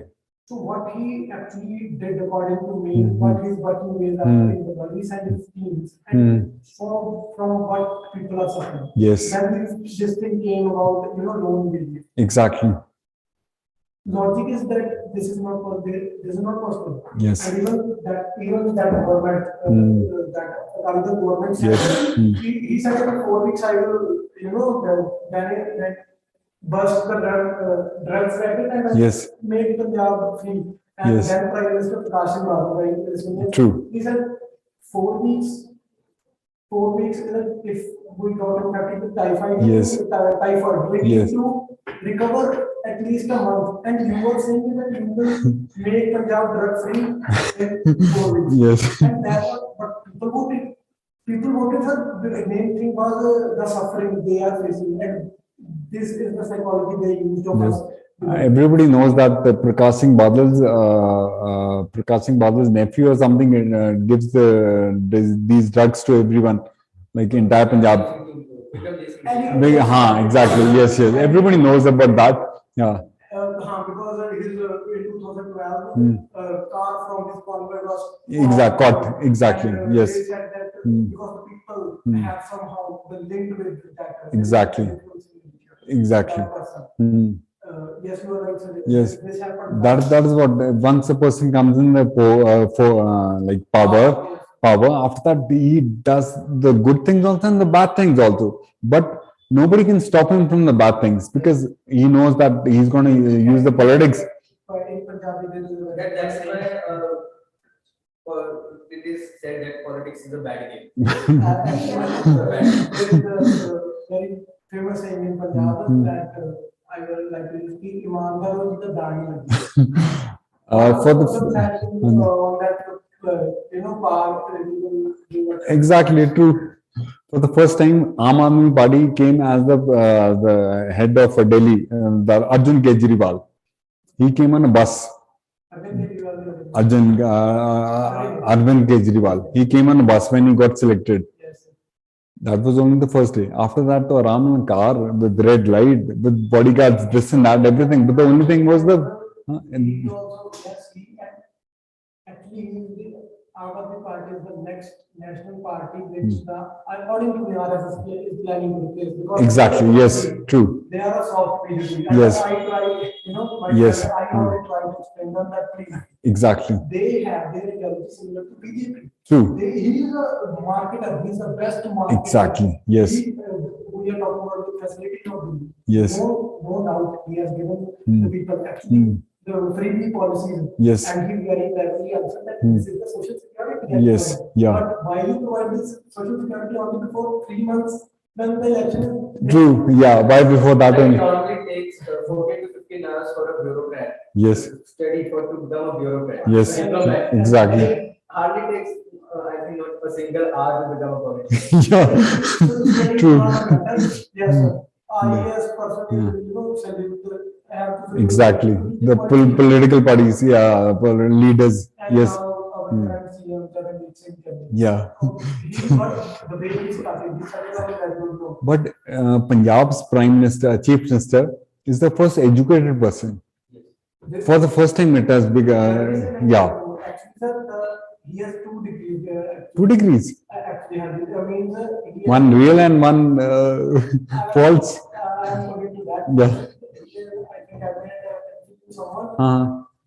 So what he actually did, according to me, what his working ways are in the police and his schemes, and from what people are suffering. Yes. Then this thing came about, loan relief. Exactly. Logic is that this is not possible. This is not possible. Yes. And even that government, that other government, Yes. he said in 4 weeks I will, then burst the drugs racket and then Yes. make the job free. And Yes. then Prime Minister Prakash Babu, True. he said 4 weeks. 4 weeks, if we got infected with typhoid, Yes. we need Yes. to recover at least a month. And you were saying that you will make Punjab drug free in 4 weeks. Yes. And that's what people voted. People voted for the main thing was the suffering they are facing. And this is the psychology they used of us. Everybody knows that the Prakash Singh Badal's nephew or something gives these drugs to everyone, like entire Punjab. Exactly. Yes. Everybody knows about that. Yeah. Because in 2012, car from his convoy was Exactly. And, Yes. they said that because the people have somehow been linked with that. Exactly. Exactly. Yes, you are right. Sir. Yes. This happened. That is what once a person comes in the power. After that he does the good things also and the bad things also. But nobody can stop him from the bad things because he knows that he's going to use the politics. In Punjabi, there is a That's why it is said that politics is a bad game. there is a very famous saying in Punjab that I will like to speak Imandar was the Dani. For the on that park. exactly true. For the first time, Aam Aadmi Party came as the head of Delhi, the Arjun Kejriwal. He came on a bus. Arvind Kejriwal. He came on a bus when he got selected. That was only the first day. After that, to Ram in a car with red light, with bodyguards, this and that, everything. But the only thing was He also, yes, actually, he is the out of the party is the next national party which according to the RSS is planning to replace. Because exactly. Yes. True. They are a soft PDP. Yes. I try, Yes. I already try to explain them that please. Exactly. They have their ideology similar to BJP. True. He is a marketer. He's the best marketer. Exactly. Yes. We are talking about the facility of the Yes. more thousand out he has given Hmm. the people actually the freebie policies. Yes. And he very clearly answered that Hmm. this is the social security. that Yes. provided. Yeah. But why you provide this social security only before 3 months when the election? True. Yeah. Why before that It only? normally takes 14 to 15 hours for a bureaucrat Yes. to study for to become a bureaucrat. Yes. A diplomat. Exactly. It hardly takes, I think, not a single hour to become a politician. Yeah. So study True. yes, sir. Yeah. Yes, person, salute have to Exactly. The political political parties. Yeah. Leaders. and Yes. now our Hmm. current CM Jagannath Singh Jagannath. Yeah. He got the way he started our graduate. But Punjab's Prime Minister, Chief Minister, is the first educated person. For the first time, it has big. Yeah. Actually, sir, he has 2 degrees. 2 degrees. Actually, I mean, he One real and one false. I'm forgetting to that. Yeah. I think I met someone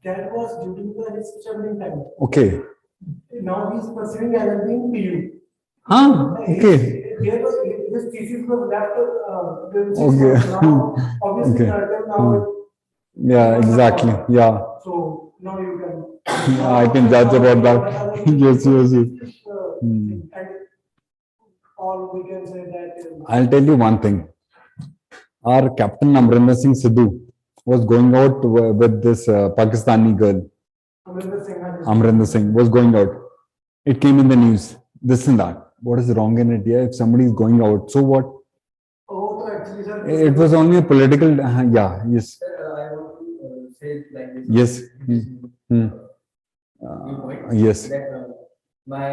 that was during his traveling time. Okay. Now he's pursuing LLB in PU. Okay. There was his thesis was left. Okay. Now, obviously, Okay. now. Yeah, exactly. Yeah. So now you can. I can judge about that. Yes, yes, yes. And all we can say that. I'll tell you one thing. Our captain Amrinder Singh Sidhu was going out with this Pakistani girl. Amrinder Singh was going out. It came in the news. This and that. What is wrong in it? Yeah, if somebody is going out, so what? Oh, so actually, sir. It was only a political. Yeah. Yes. Sir, I want to say it like this. Yes. Viewpoint. Yes. That my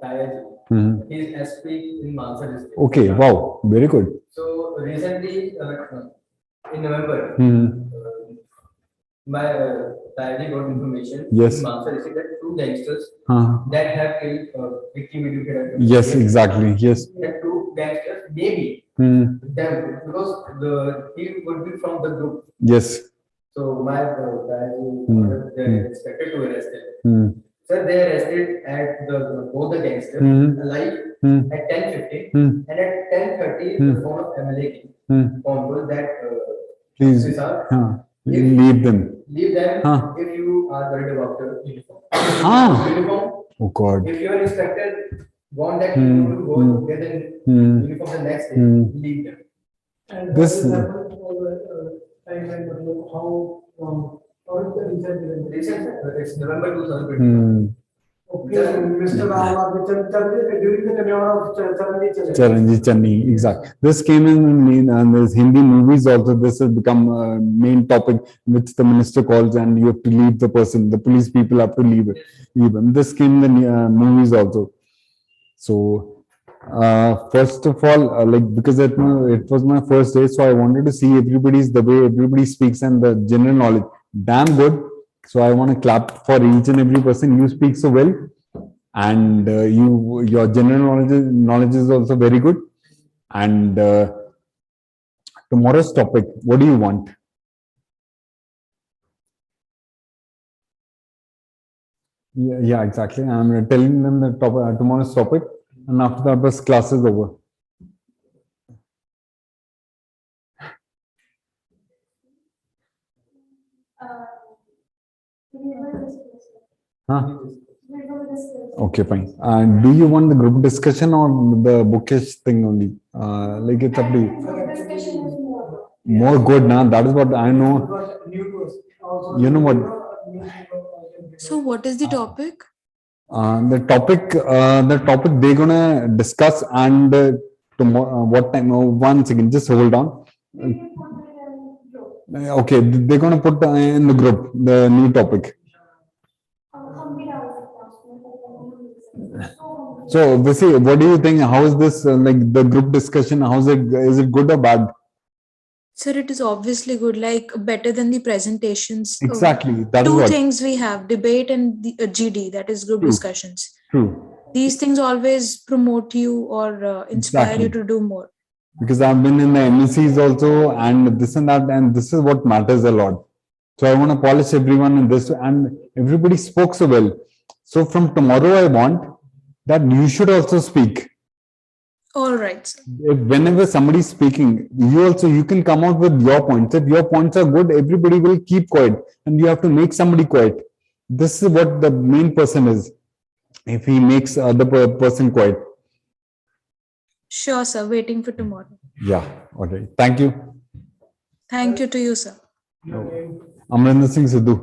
Tayaji, Mhm. he is SP in Mansa district. Okay. Wow. Very good. So recently, in November, Mhm. my Tayaji got information Yes. in Mansa district that 2 gangsters Uh-huh. that have killed Vicky Video. Yes. Exactly. Yes. That 2 gangsters, maybe Mhm. them, because he would be from the group. Yes. So my Tayaji, they expected to arrest him. Mhm. Sir, they arrested at both the gangsters alive at 10:50 and at 10:30 the phone of MLA phone was that Please. Sir, Leave them. leave them Huh. if you are worried about the uniform. Ah. Uniform. Oh God. If your inspector want that you to go get the uniform the next day, leave them. And This. Time and how is the recent event? Recent, it's November 2020. Okay, Mr. Ram, during the tenure of Charanjit Charanjit Channi, exactly. This came in this Hindi movies also. This has become a main topic which the minister calls, and you have to leave the person. The police people have to leave it. Even this came in the movies also. So, first of all, like because it was my first day, so I wanted to see the way everybody speaks and the general knowledge. Damn good. So I want to clap for each and every person. You speak so well, and your general knowledge is also very good. And tomorrow's topic, what do you want? Yeah, exactly. I'm telling them the tomorrow's topic, and after that, bus class is over. Huh? Okay, fine. Do you want the group discussion or the bookish thing only? Like it's up to you. Discussion is more. More good, now. That is what I know. You know what? So what is the topic? The topic they're gonna discuss, and tomorrow, what time? Oh, 1 second, just hold on. Okay, they're gonna put in the group the new topic. So, Visi, what do you think? How is this like the group discussion? How's it? Is it good or bad? Sir, it is obviously good, like better than the presentations. Exactly. That is Two what. things we have: debate and the GD, that is group True. discussions. True. These things always promote you or inspire you Exactly. to do more. Because I've been in the MECs also, and this and that, and this is what matters a lot. So I want to polish everyone in this, and everybody spoke so well. So from tomorrow, I want that you should also speak. All right, sir. Whenever somebody is speaking, you can come out with your points. If your points are good, everybody will keep quiet, and you have to make somebody quiet. This is what the main person is. If he makes other person quiet. Sure, sir. Waiting for tomorrow. Yeah. Okay. Thank you. Thank you to you, sir. Amrinder Singh Sidhu.